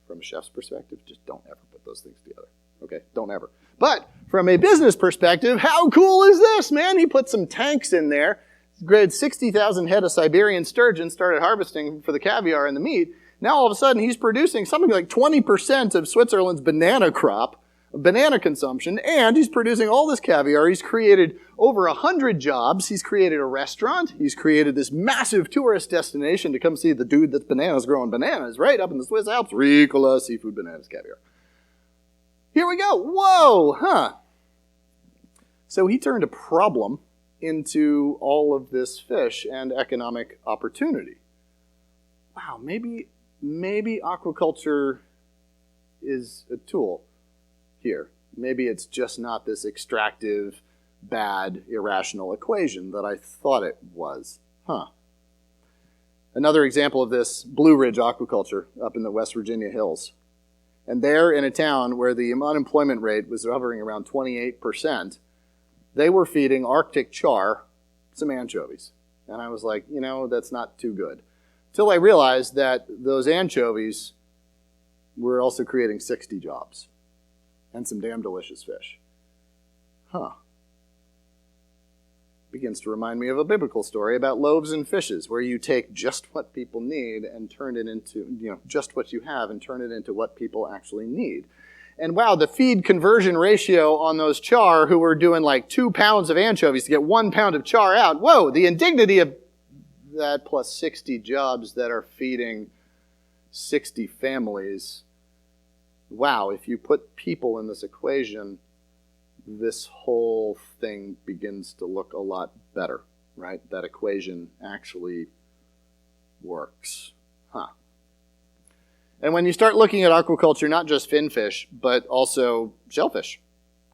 From a chef's perspective, just don't ever put those things together. Okay, don't ever. But from a business perspective, how cool is this, man? He put some tanks in there, graded 60,000 head of Siberian sturgeon, started harvesting for the caviar and the meat. Now all of a sudden he's producing something like 20% of Switzerland's banana crop, banana consumption, and he's producing all this caviar. He's created over 100 jobs. He's created a restaurant. He's created this massive tourist destination to come see the dude that's growing bananas right up in the Swiss Alps. Ricola, seafood, bananas, caviar. Here we go. Whoa, huh? So he turned a problem into all of this fish and economic opportunity. Wow, maybe aquaculture is a tool here. Maybe it's just not this extractive, bad, irrational equation that I thought it was. Huh. Another example of this, Blue Ridge Aquaculture up in the West Virginia hills. And there in a town where the unemployment rate was hovering around 28%, they were feeding Arctic char some anchovies. And I was like, that's not too good. Till I realized that those anchovies were also creating 60 jobs and some damn delicious fish. Huh. Begins to remind me of a biblical story about loaves and fishes, where you take just what people need and turn it into, just what you have and turn it into what people actually need. And wow, the feed conversion ratio on those char who were doing like 2 pounds of anchovies to get 1 pound of char out. Whoa, the indignity of that plus 60 jobs that are feeding 60 families. Wow, if you put people in this equation, this whole thing begins to look a lot better, right? That equation actually works. Huh. And when you start looking at aquaculture, not just finfish, but also shellfish,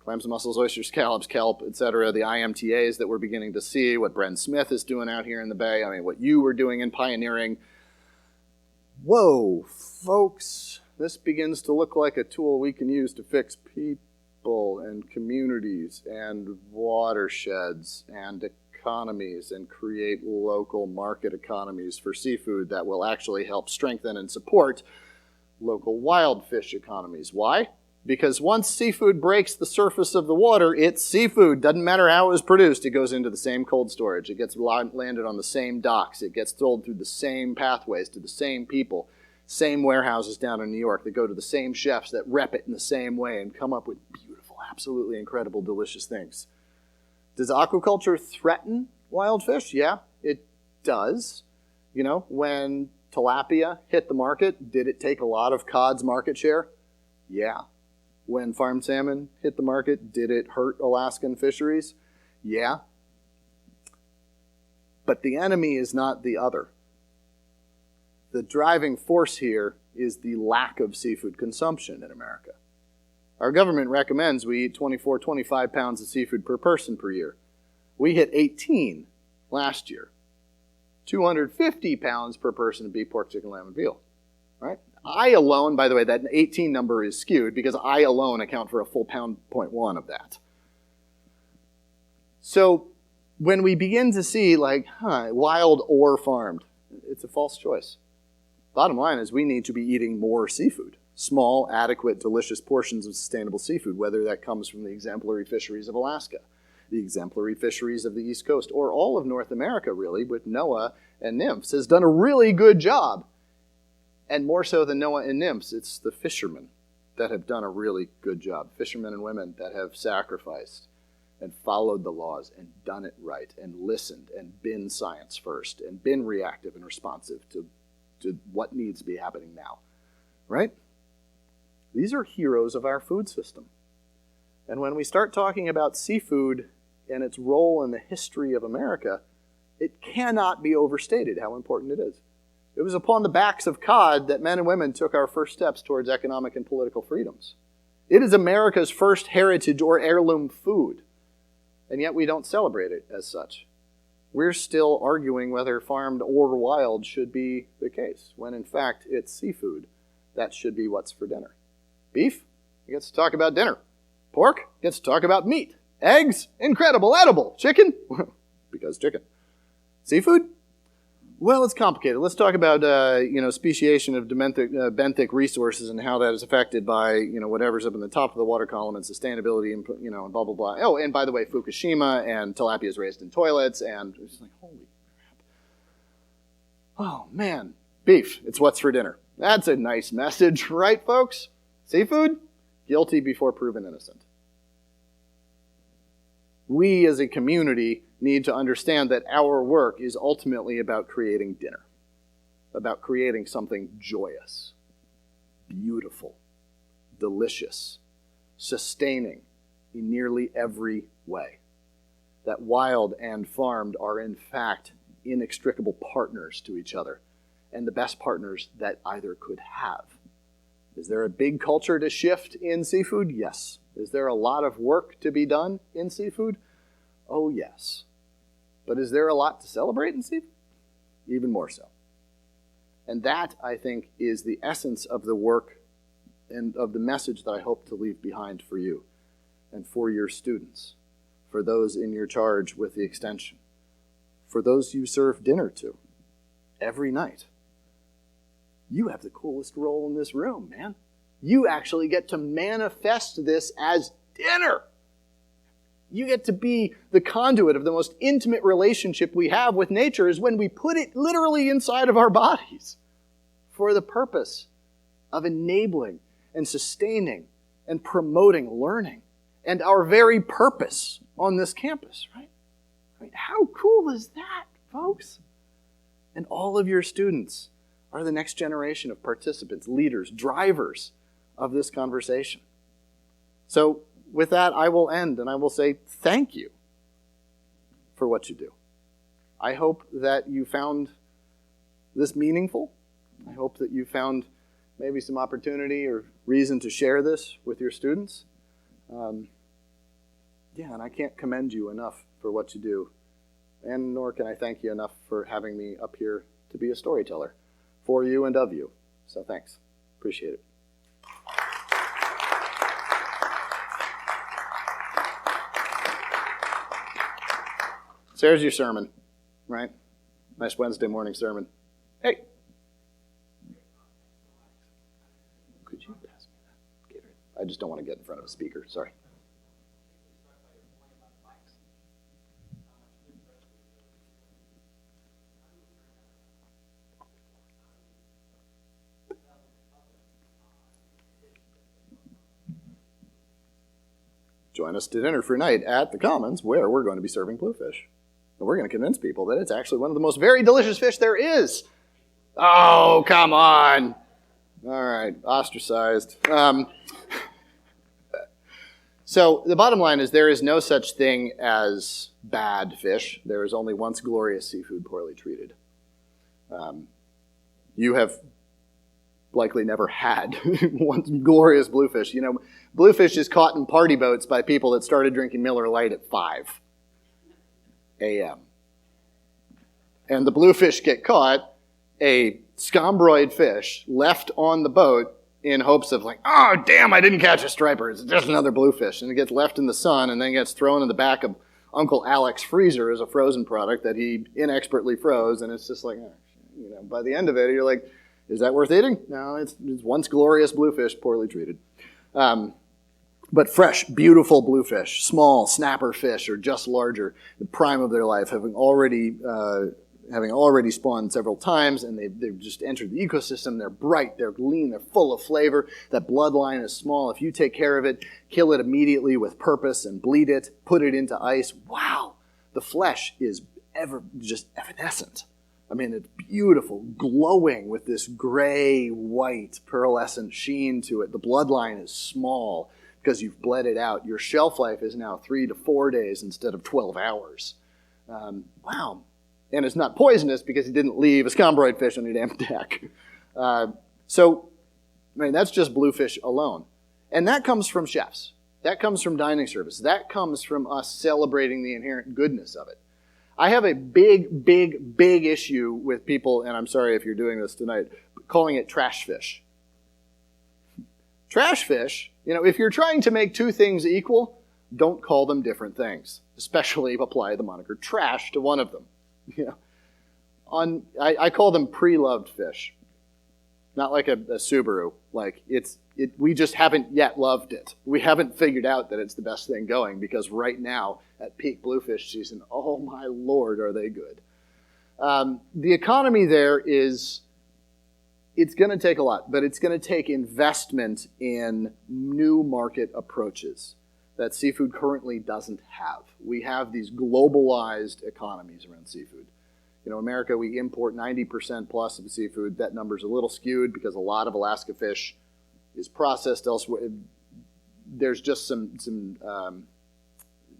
clams, mussels, oysters, scallops, kelp, etc., the IMTAs that we're beginning to see, what Bren Smith is doing out here in the Bay, what you were doing in pioneering. Whoa, folks, this begins to look like a tool we can use to fix people and communities and watersheds and economies and create local market economies for seafood that will actually help strengthen and support local wild fish economies. Why? Because once seafood breaks the surface of the water, it's seafood. Doesn't matter how it was produced. It goes into the same cold storage. It gets landed on the same docks. It gets sold through the same pathways to the same people. Same warehouses down in New York that go to the same chefs that rep it in the same way and come up with beautiful, absolutely incredible, delicious things. Does aquaculture threaten wild fish? Yeah, it does. When tilapia hit the market, did it take a lot of cod's market share? Yeah. When farmed salmon hit the market, did it hurt Alaskan fisheries? Yeah. But the enemy is not the other. The driving force here is the lack of seafood consumption in America. Our government recommends we eat 24, 25 pounds of seafood per person per year. We hit 18 last year. 250 pounds per person of beef, pork, chicken, lamb, and veal. Right? I alone, by the way, that 18 number is skewed because I alone account for a full pound 0.1 of that. So when we begin to see wild or farmed, it's a false choice. Bottom line is we need to be eating more seafood. Small, adequate, delicious portions of sustainable seafood, whether that comes from the exemplary fisheries of Alaska, the exemplary fisheries of the East Coast, or all of North America, really, with NOAA and NIMFS, has done a really good job And more so than Noah and nymphs, it's the fishermen that have done a really good job. Fishermen and women that have sacrificed and followed the laws and done it right and listened and been science first and been reactive and responsive to what needs to be happening now. Right? These are heroes of our food system. And when we start talking about seafood and its role in the history of America, it cannot be overstated how important it is. It was upon the backs of cod that men and women took our first steps towards economic and political freedoms. It is America's first heritage or heirloom food, and yet we don't celebrate it as such. We're still arguing whether farmed or wild should be the case, when in fact it's seafood. That should be what's for dinner. Beef gets to talk about dinner. Pork gets to talk about meat. Eggs, incredible, edible. Chicken, because chicken. Seafood? Well, it's complicated. Let's talk about speciation of benthic resources and how that is affected by whatever's up in the top of the water column and sustainability and and blah blah blah. Oh, and by the way, Fukushima and tilapia is raised in toilets and it's like holy crap. Oh man, beef. It's what's for dinner. That's a nice message, right, folks? Seafood, guilty before proven innocent. We as a community need to understand that our work is ultimately about creating dinner, about creating something joyous, beautiful, delicious, sustaining in nearly every way. That wild and farmed are in fact inextricable partners to each other, and the best partners that either could have. Is there a big culture to shift in seafood? Yes. Is there a lot of work to be done in seafood? Oh, yes. But is there a lot to celebrate in seafood? Even more so. And that, I think, is the essence of the work and of the message that I hope to leave behind for you and for your students, for those in your charge with the extension, for those you serve dinner to every night. You have the coolest role in this room, man. You actually get to manifest this as dinner. You get to be the conduit of the most intimate relationship we have with nature is when we put it literally inside of our bodies for the purpose of enabling and sustaining and promoting learning and our very purpose on this campus, right? I mean, how cool is that, folks? And all of your students are the next generation of participants, leaders, drivers of this conversation. So with that, I will end and I will say thank you for what you do. I hope that you found this meaningful. I hope that you found maybe some opportunity or reason to share this with your students. And I can't commend you enough for what you do. And nor can I thank you enough for having me up here to be a storyteller for you and of you. So thanks. Appreciate it. So there's your sermon, right? Nice Wednesday morning sermon. Hey. Could you pass me that? Gatorade? I just don't want to get in front of a speaker. Sorry. Join us to dinner for night at the Commons, where we're going to be serving bluefish. And we're going to convince people that it's actually one of the most very delicious fish there is. Oh, come on. All right, ostracized. So the bottom line is there is no such thing as bad fish. There is only once glorious seafood poorly treated. You have likely never had once glorious bluefish. Bluefish is caught in party boats by people that started drinking Miller Lite at 5 a.m. And the bluefish get caught, a scombroid fish left on the boat in hopes of oh, damn, I didn't catch a striper. It's just another bluefish. And it gets left in the sun and then gets thrown in the back of Uncle Alec's freezer as a frozen product that he inexpertly froze. And it's just by the end of it, you're like, is that worth eating? No, it's once glorious bluefish poorly treated. But fresh, beautiful bluefish, small snapper fish or just larger, the prime of their life, having already having already spawned several times, and they've just entered the ecosystem. They're bright, they're lean, they're full of flavor. That bloodline is small. If you take care of it, kill it immediately with purpose and bleed it, put it into ice, wow, the flesh is just evanescent. I mean, it's beautiful, glowing with this gray-white pearlescent sheen to it. The bloodline is small because you've bled it out. Your shelf life is now 3 to 4 days instead of 12 hours. Wow. And it's not poisonous because he didn't leave a scombroid fish on your damn deck. So, I mean, that's just bluefish alone. And that comes from chefs. That comes from dining service. That comes from us celebrating the inherent goodness of it. I have a big, big, big issue with people, and I'm sorry if you're doing this tonight, calling it trash fish. Trash fish, if you're trying to make two things equal, don't call them different things, especially apply the moniker trash to one of them. I call them pre-loved fish, not like a Subaru. Like we just haven't yet loved it. We haven't figured out that it's the best thing going because right now at peak bluefish season, oh my Lord, are they good. The economy there it's going to take a lot, but it's going to take investment in new market approaches that seafood currently doesn't have. We have these globalized economies around seafood. America, we import 90% plus of seafood. That number's a little skewed because a lot of Alaska fish is processed elsewhere. There's just some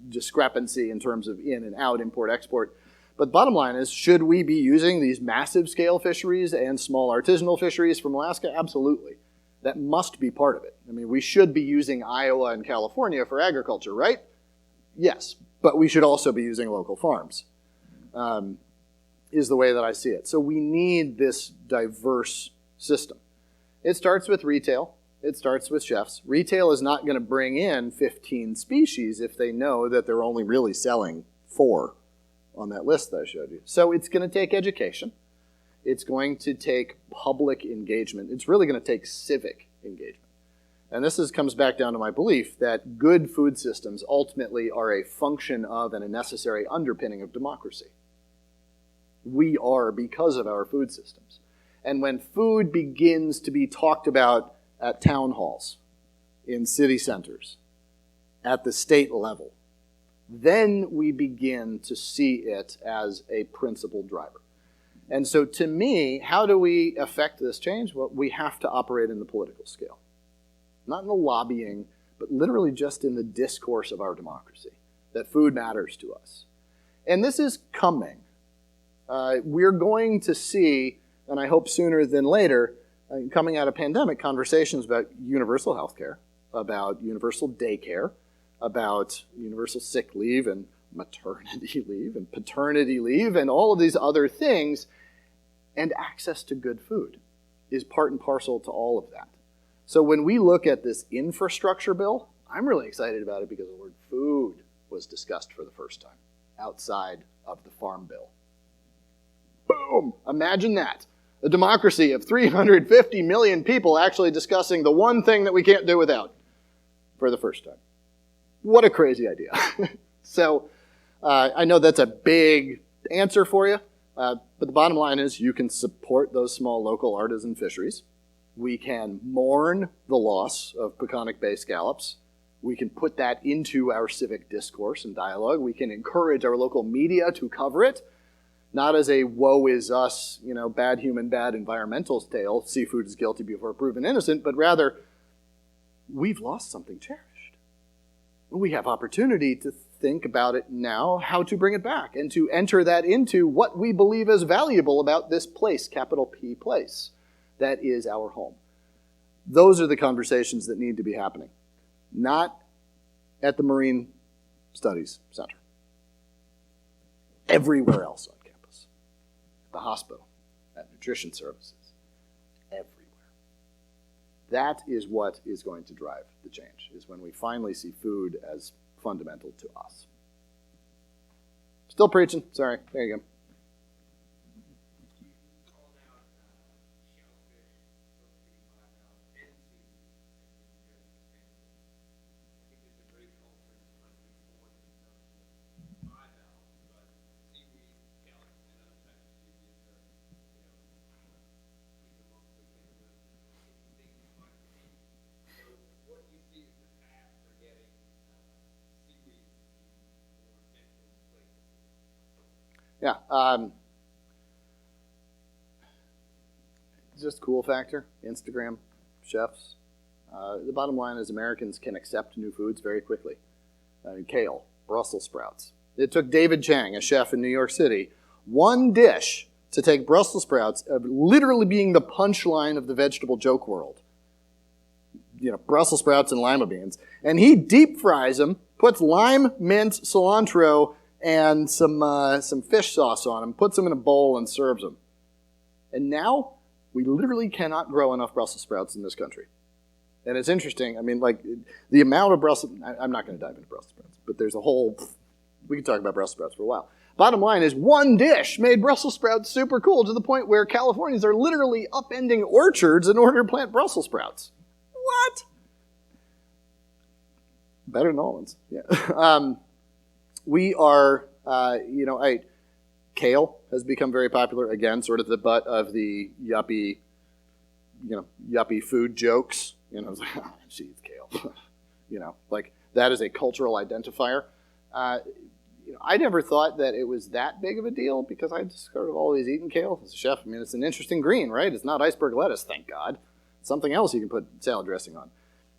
discrepancy in terms of in and out, import, export. But bottom line is, should we be using these massive scale fisheries and small artisanal fisheries from Alaska? Absolutely. That must be part of it. I mean, we should be using Iowa and California for agriculture, right? Yes, but we should also be using local farms, is the way that I see it. So we need this diverse system. It starts with retail. It starts with chefs. Retail is not going to bring in 15 species if they know that they're only really selling 4 on that list that I showed you. So it's going to take education. It's going to take public engagement. It's really going to take civic engagement. And this comes back down to my belief that good food systems ultimately are a function of and a necessary underpinning of democracy. We are because of our food systems. And when food begins to be talked about at town halls, in city centers, at the state level, then we begin to see it as a principal driver. And so to me, how do we affect this change? Well, we have to operate in the political scale. Not in the lobbying, but literally just in the discourse of our democracy, that food matters to us. And this is coming. We're going to see, and I hope sooner than later, coming out of pandemic, conversations about universal health care, about universal daycare, about universal sick leave and maternity leave and paternity leave and all of these other things, and access to good food is part and parcel to all of that. So when we look at this infrastructure bill, I'm really excited about it because the word food was discussed for the first time outside of the farm bill. Boom! Imagine that. A democracy of 350 million people actually discussing the one thing that we can't do without for the first time. What a crazy idea. So I know that's a big answer for you, but the bottom line is you can support those small local artisan fisheries. We can mourn the loss of Peconic Bay scallops. We can put that into our civic discourse and dialogue. We can encourage our local media to cover it, not as a woe is us, bad human, bad environmental tale, seafood is guilty before proven innocent, but rather, we've lost something cherished. We have opportunity to think about it now, how to bring it back, and to enter that into what we believe is valuable about this place, capital P place, that is our home. Those are the conversations that need to be happening, not at the Marine Studies Center. Everywhere else on campus, at the hospital, at nutrition services, everywhere. That is what is going to drive the change, is when we finally see food as fundamental to us. Still preaching. Sorry. There you go. Yeah. Just cool factor. Instagram, chefs. The bottom line is Americans can accept new foods very quickly. Kale, Brussels sprouts. It took David Chang, a chef in New York City, one dish to take Brussels sprouts, literally being the punchline of the vegetable joke world. Brussels sprouts and lima beans. And he deep fries them, puts lime, mint, cilantro, and some fish sauce on them, puts them in a bowl and serves them. And now we literally cannot grow enough Brussels sprouts in this country. And it's interesting. I mean, like, the amount of Brussels... I'm not going to dive into Brussels sprouts, but there's a whole... We could talk about Brussels sprouts for a while. Bottom line is one dish made Brussels sprouts super cool to the point where Californians are literally upending orchards in order to plant Brussels sprouts. What? Better than Orleans. Yeah. We are, kale has become very popular. Again, sort of the butt of the yuppie food jokes. It's like, oh, she eats kale. Like that is a cultural identifier. I never thought that it was that big of a deal because I just sort of always eaten kale as a chef. I mean, it's an interesting green, right? It's not iceberg lettuce, thank God. It's something else you can put salad dressing on.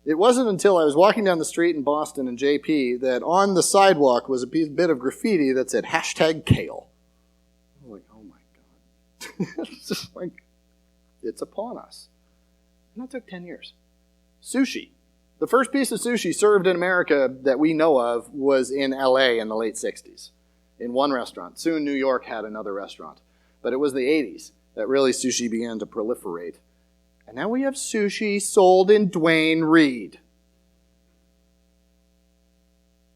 It wasn't until I was walking down the street in Boston in JP that on the sidewalk was a bit of graffiti that said #kale. I was like, oh my God. It's just like, it's upon us. And that took 10 years. Sushi. The first piece of sushi served in America that we know of was in LA in the late 60s in one restaurant. Soon New York had another restaurant. But it was the 80s that really sushi began to proliferate. And now we have sushi sold in Duane Reade.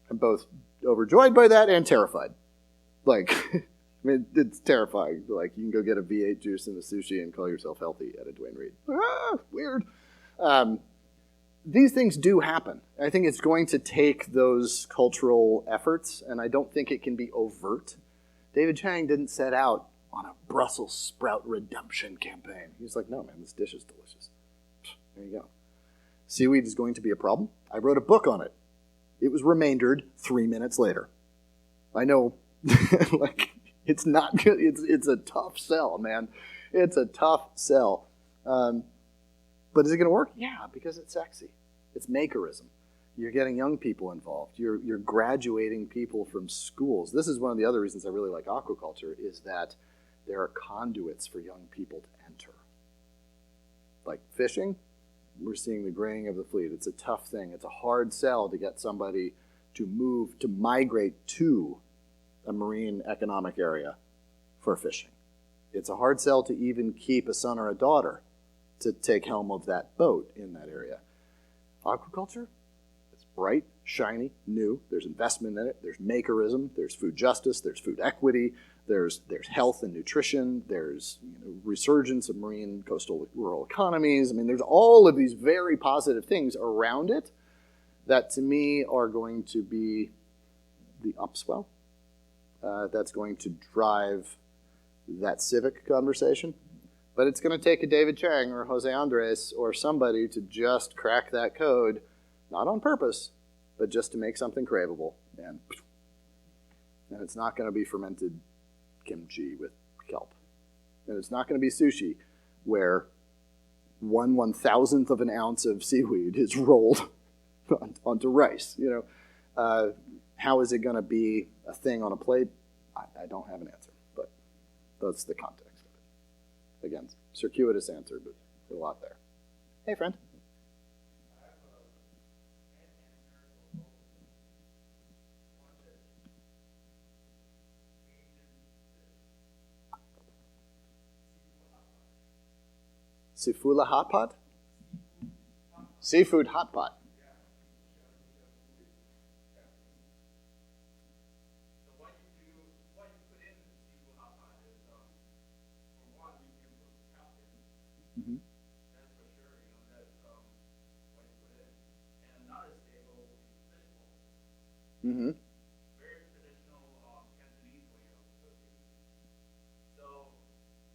I'm both overjoyed by that and terrified. Like, I mean, it's terrifying. Like, you can go get a V8 juice and a sushi and call yourself healthy at a Duane Reade. Weird. These things do happen. I think it's going to take those cultural efforts, and I don't think it can be overt. David Chang didn't set out on a Brussels sprout redemption campaign. He's like, no, man, this dish is delicious. There you go. Seaweed is going to be a problem. I wrote a book on it. It was remaindered 3 minutes later. I know, like, it's not good. It's a tough sell, man. It's a tough sell. But is it going to work? Yeah, because it's sexy. It's makerism. You're getting young people involved. You're graduating people from schools. This is one of the other reasons I really like aquaculture is that there are conduits for young people to enter. Like fishing, we're seeing the graying of the fleet. It's a tough thing. It's a hard sell to get somebody to migrate to a marine economic area for fishing. It's a hard sell to even keep a son or a daughter to take helm of that boat in that area. Aquaculture, it's bright, shiny, new. There's investment in it. There's makerism. There's food justice. There's food equity. There's health and nutrition. There's resurgence of marine coastal rural economies. I mean, there's all of these very positive things around it that to me are going to be the upswell. That's going to drive that civic conversation. But it's going to take a David Chang or Jose Andres or somebody to just crack that code, not on purpose, but just to make something craveable. And it's not going to be fermented kimchi with kelp. And it's not going to be sushi where 1/1000th of an ounce of seaweed is rolled onto rice. How is it going to be a thing on a plate? I don't have an answer, but that's the context. Again, circuitous answer, but there's a lot there. Hey, friend. Sifula hot pot? Seafood hot pot. Mm-hmm. That's for sure, that's what you put in. And another staple would be fish bowls. Mm-hmm. Very traditional Cantonese way of cooking. So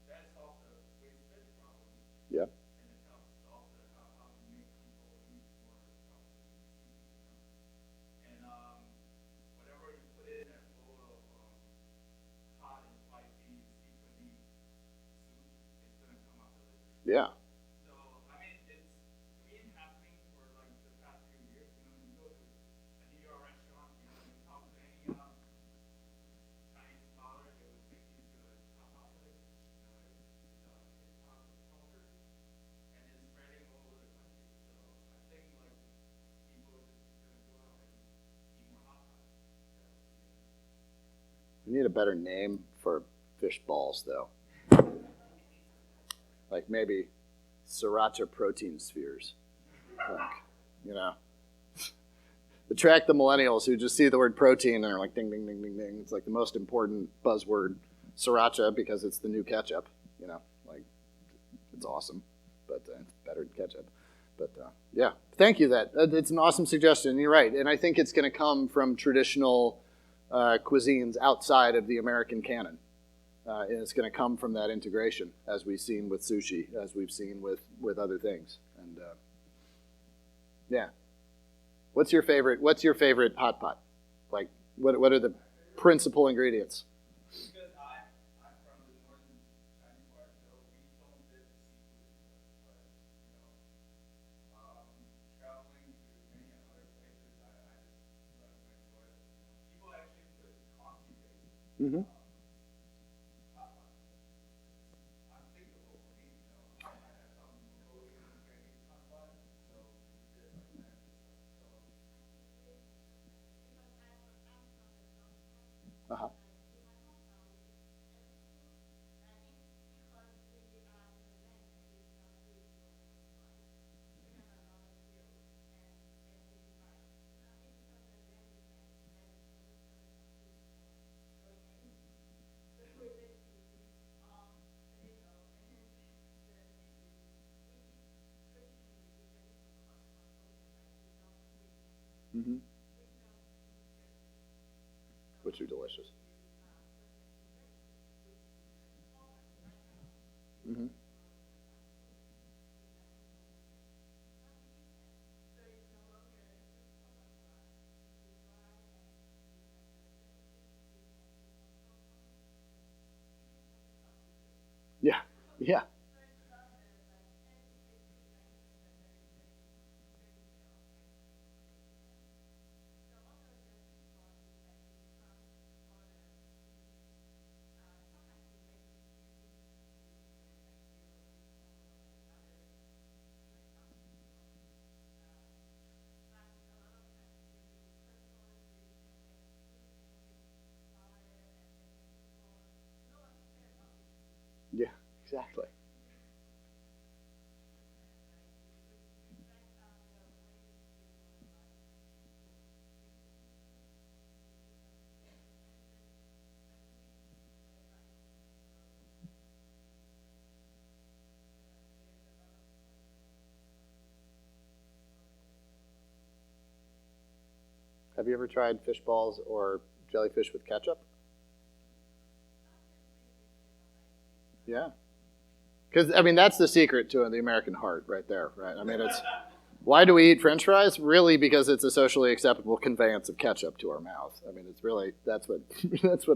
that solves the waste fish problem. Yeah. And it helps solve how to make people eat more properly. And whatever you put in that bowl of hot and Yeah. So, I mean, it's been happening for like the past few years. You know, when you go to a New York restaurant, you know, you talk to any Chinese scholar, they would take you to a tapas place. You know, it's tapas culture, and it's spreading all over the country. So I think like people are just gonna go out and eat more hot pot. We need a better name for fish balls, though. Like maybe sriracha protein spheres. Like, you know, attract the millennials who just see the word protein and are like, ding, ding, ding, ding, ding. It's like the most important buzzword. Sriracha because it's the new ketchup. You know, like it's awesome, but it's better than ketchup. But yeah, thank you. It's an awesome suggestion. You're right, and I think it's going to come from traditional cuisines outside of the American canon. And it's going to come from that integration, as we've seen with sushi, as we've seen with other things. And yeah, what's your favorite hot pot? Like, what are the principal ingredients? Because I'm from the northern Chinese part, so we don't live seafood. But you know, traveling to many other places, I just love to enjoy it. You know, people actually put congee base. Mm-hmm. Unthinkable for me, you know. I had some Mongolian Chinese hot pot, so we did like that. So Uh-huh. Mm-hmm. Which are delicious. Mm-hmm. Yeah, yeah. Yeah, exactly. Have you ever tried fish balls or jellyfish with ketchup? Yeah. Because, I mean, that's the secret to the American heart right there, right? I mean, it's, why do we eat French fries? Really, because it's a socially acceptable conveyance of ketchup to our mouth. I mean, it's really, that's what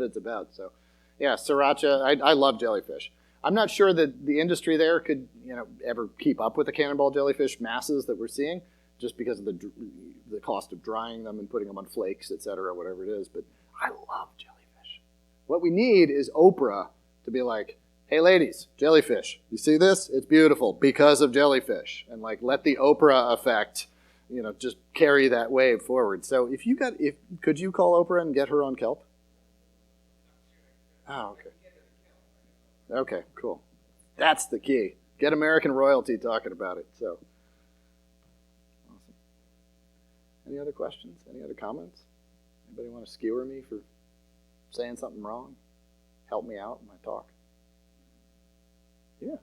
it's about. So, yeah, sriracha, I love jellyfish. I'm not sure that the industry there could, you know, ever keep up with the cannonball jellyfish masses that we're seeing, just because of the cost of drying them and putting them on flakes, et cetera, whatever it is. But I love jellyfish. What we need is Oprah to be like, hey ladies, jellyfish, you see this? It's beautiful because of jellyfish. And like, let the Oprah effect, you know, just carry that wave forward. So could you call Oprah and get her on Kelp? Oh, okay. Okay, cool. That's the key. Get American royalty talking about it. So, awesome. Any other questions? Any other comments? Anybody want to skewer me for saying something wrong? Help me out in my talk. Yeah.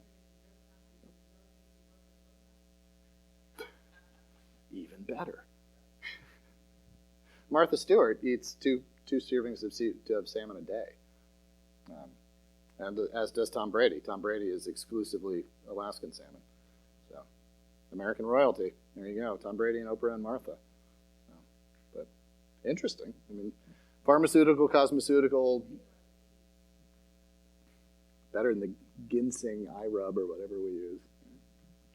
Even better. Martha Stewart eats two servings of salmon a day. And as does Tom Brady. Tom Brady is exclusively Alaskan salmon. So, American royalty. There you go. Tom Brady and Oprah and Martha. So, but interesting. I mean, pharmaceutical, cosmeceutical, better than the ginseng eye rub or whatever we use.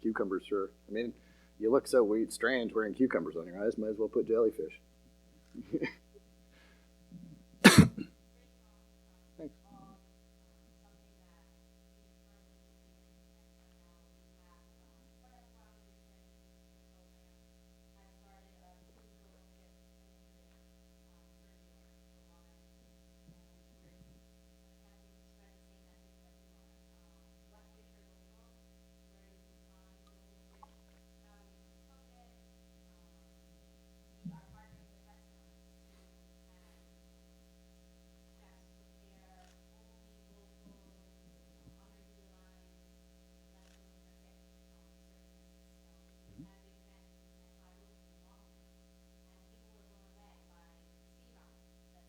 Cucumbers, sure. I mean, you look so weird, strange wearing cucumbers on your eyes. Might as well put jellyfish. Thanks.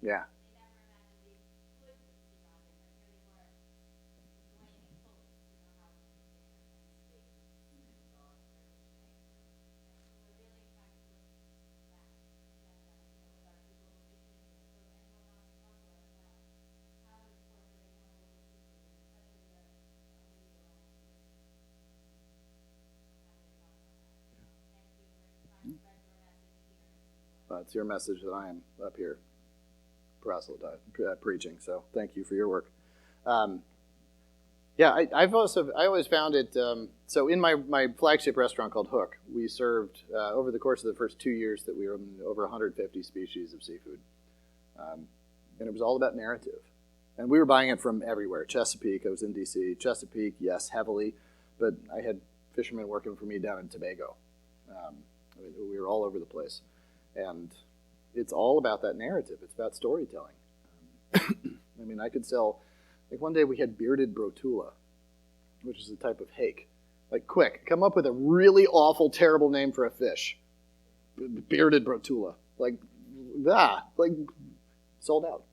Yeah. It's your message that I am up here preaching. So thank you for your work. Yeah, I always found it. So in my flagship restaurant called Hook, we served over the course of the first 2 years that we were in over 150 species of seafood, and it was all about narrative. And we were buying it from everywhere. Chesapeake, I was in DC. Chesapeake, yes, heavily, but I had fishermen working for me down in Tobago. I mean, we were all over the place, and it's all about that narrative. It's about storytelling. I mean, I could sell, like one day we had bearded brotula, which is a type of hake. Like, quick, come up with a really awful, terrible name for a fish. Bearded brotula. Like, sold out.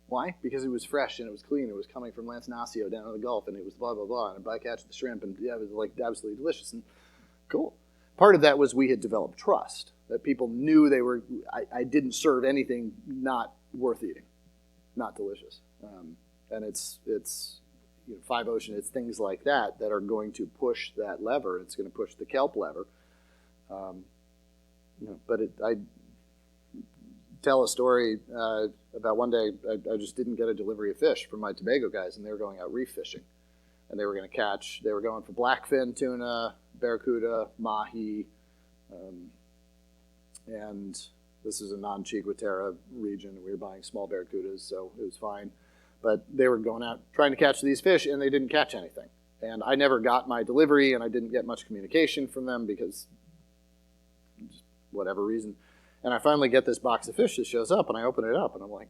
Why? Because it was fresh and it was clean. It was coming from Lance Nasio down in the Gulf, and it was blah, blah, blah, and bycatch the shrimp, and yeah, it was like absolutely delicious and cool. Part of that was we had developed trust, that people knew they were, I didn't serve anything not worth eating, not delicious. And it's you know, Five Ocean, it's things like that that are going to push that lever. It's going to push the kelp lever. You know, but I tell a story about one day I just didn't get a delivery of fish from my Tobago guys, and they were going out reef fishing. And they were going to catch, they were going for blackfin tuna, barracuda, mahi, and this is a non-Chiguatera region. We were buying small barracudas, so it was fine. But they were going out trying to catch these fish, and they didn't catch anything. And I never got my delivery, and I didn't get much communication from them because just whatever reason. And I finally get this box of fish that shows up, and I open it up, and I'm like,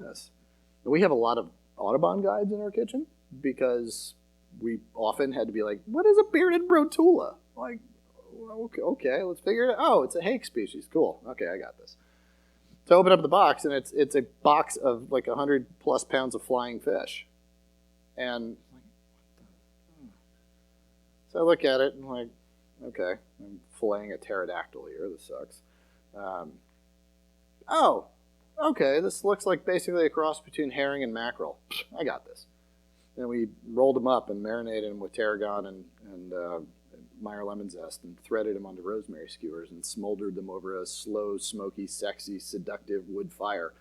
yes. And we have a lot of Audubon guides in our kitchen because we often had to be like, what is a bearded brotula? Like, okay, let's figure it out. Oh, it's a hake species. Cool. Okay, I got this. So I open up the box, and it's a box of like 100 plus pounds of flying fish. And so I look at it, and I'm like, okay, I'm filleting a pterodactyl here. This sucks. Oh, okay, this looks like basically a cross between herring and mackerel. I got this. And we rolled them up and marinated them with tarragon and Meyer lemon zest and threaded them onto rosemary skewers and smoldered them over a slow, smoky, sexy, seductive wood fire.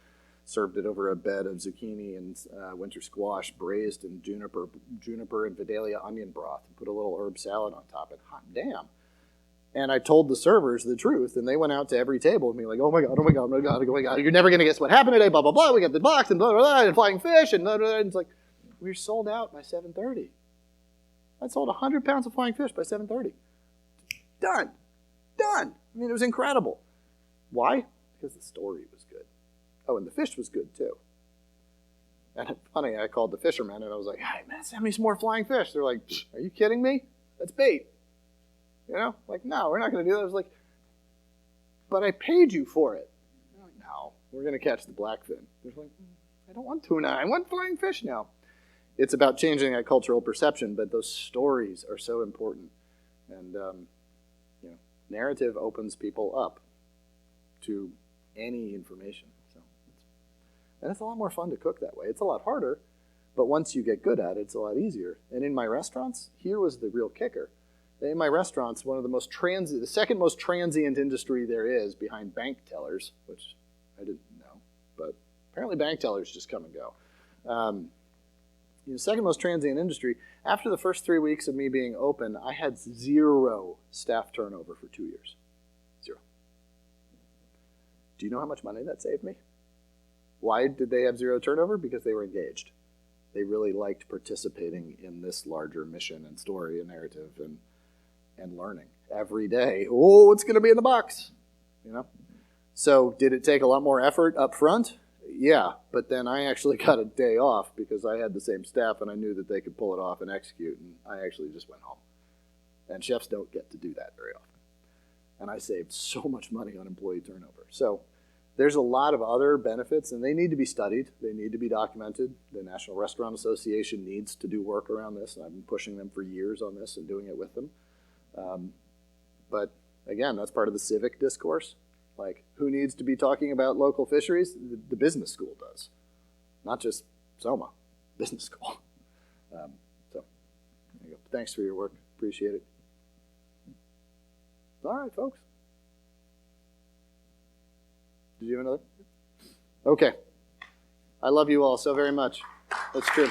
Served it over a bed of zucchini and winter squash braised in juniper and Vidalia onion broth, and put a little herb salad on top. And hot damn. And I told the servers the truth, and they went out to every table and be like, oh my God, oh my God, oh my God, oh my God, you're never going to guess what happened today, blah, blah, blah. We got the box and blah, blah, blah, and flying fish and blah, blah, blah. And it's like, we were sold out by 7:30. I sold 100 pounds of flying fish by 7:30. Done. I mean, it was incredible. Why? Because the story was good. Oh, and the fish was good too. And it's funny, I called the fishermen and I was like, hey man, send me some more flying fish. They're like, are you kidding me? That's bait. You know, like, no, we're not going to do that. I was like, but I paid you for it. Like, no, we're going to catch the blackfin. They're like, I don't want tuna. I want flying fish now. It's about changing that cultural perception, but those stories are so important. And, you know, narrative opens people up to any information. And it's a lot more fun to cook that way. It's a lot harder, but once you get good at it, it's a lot easier. And in my restaurants, here was the real kicker. In my restaurants, one of the most the second most transient industry there is behind bank tellers, which I didn't know, but apparently bank tellers just come and go. The second most transient industry, after the first 3 weeks of me being open, I had 0 staff turnover for 2 years. 0. Do you know how much money that saved me? Why did they have 0 turnover? Because they were engaged. They really liked participating in this larger mission and story and narrative and learning every day. Oh, what's going to be in the box? So did it take a lot more effort up front? Yeah, but then I actually got a day off because I had the same staff and I knew that they could pull it off and execute, and I actually just went home. And chefs don't get to do that very often. And I saved so much money on employee turnover. So there's a lot of other benefits, and they need to be studied. They need to be documented. The National Restaurant Association needs to do work around this, and I've been pushing them for years on this and doing it with them. But again, that's part of the civic discourse. Like, who needs to be talking about local fisheries? The business school does. Not just SOMA, business school. So, there you go. Thanks for your work. Appreciate it. All right, folks. Did you have another? Okay. I love you all so very much. That's true.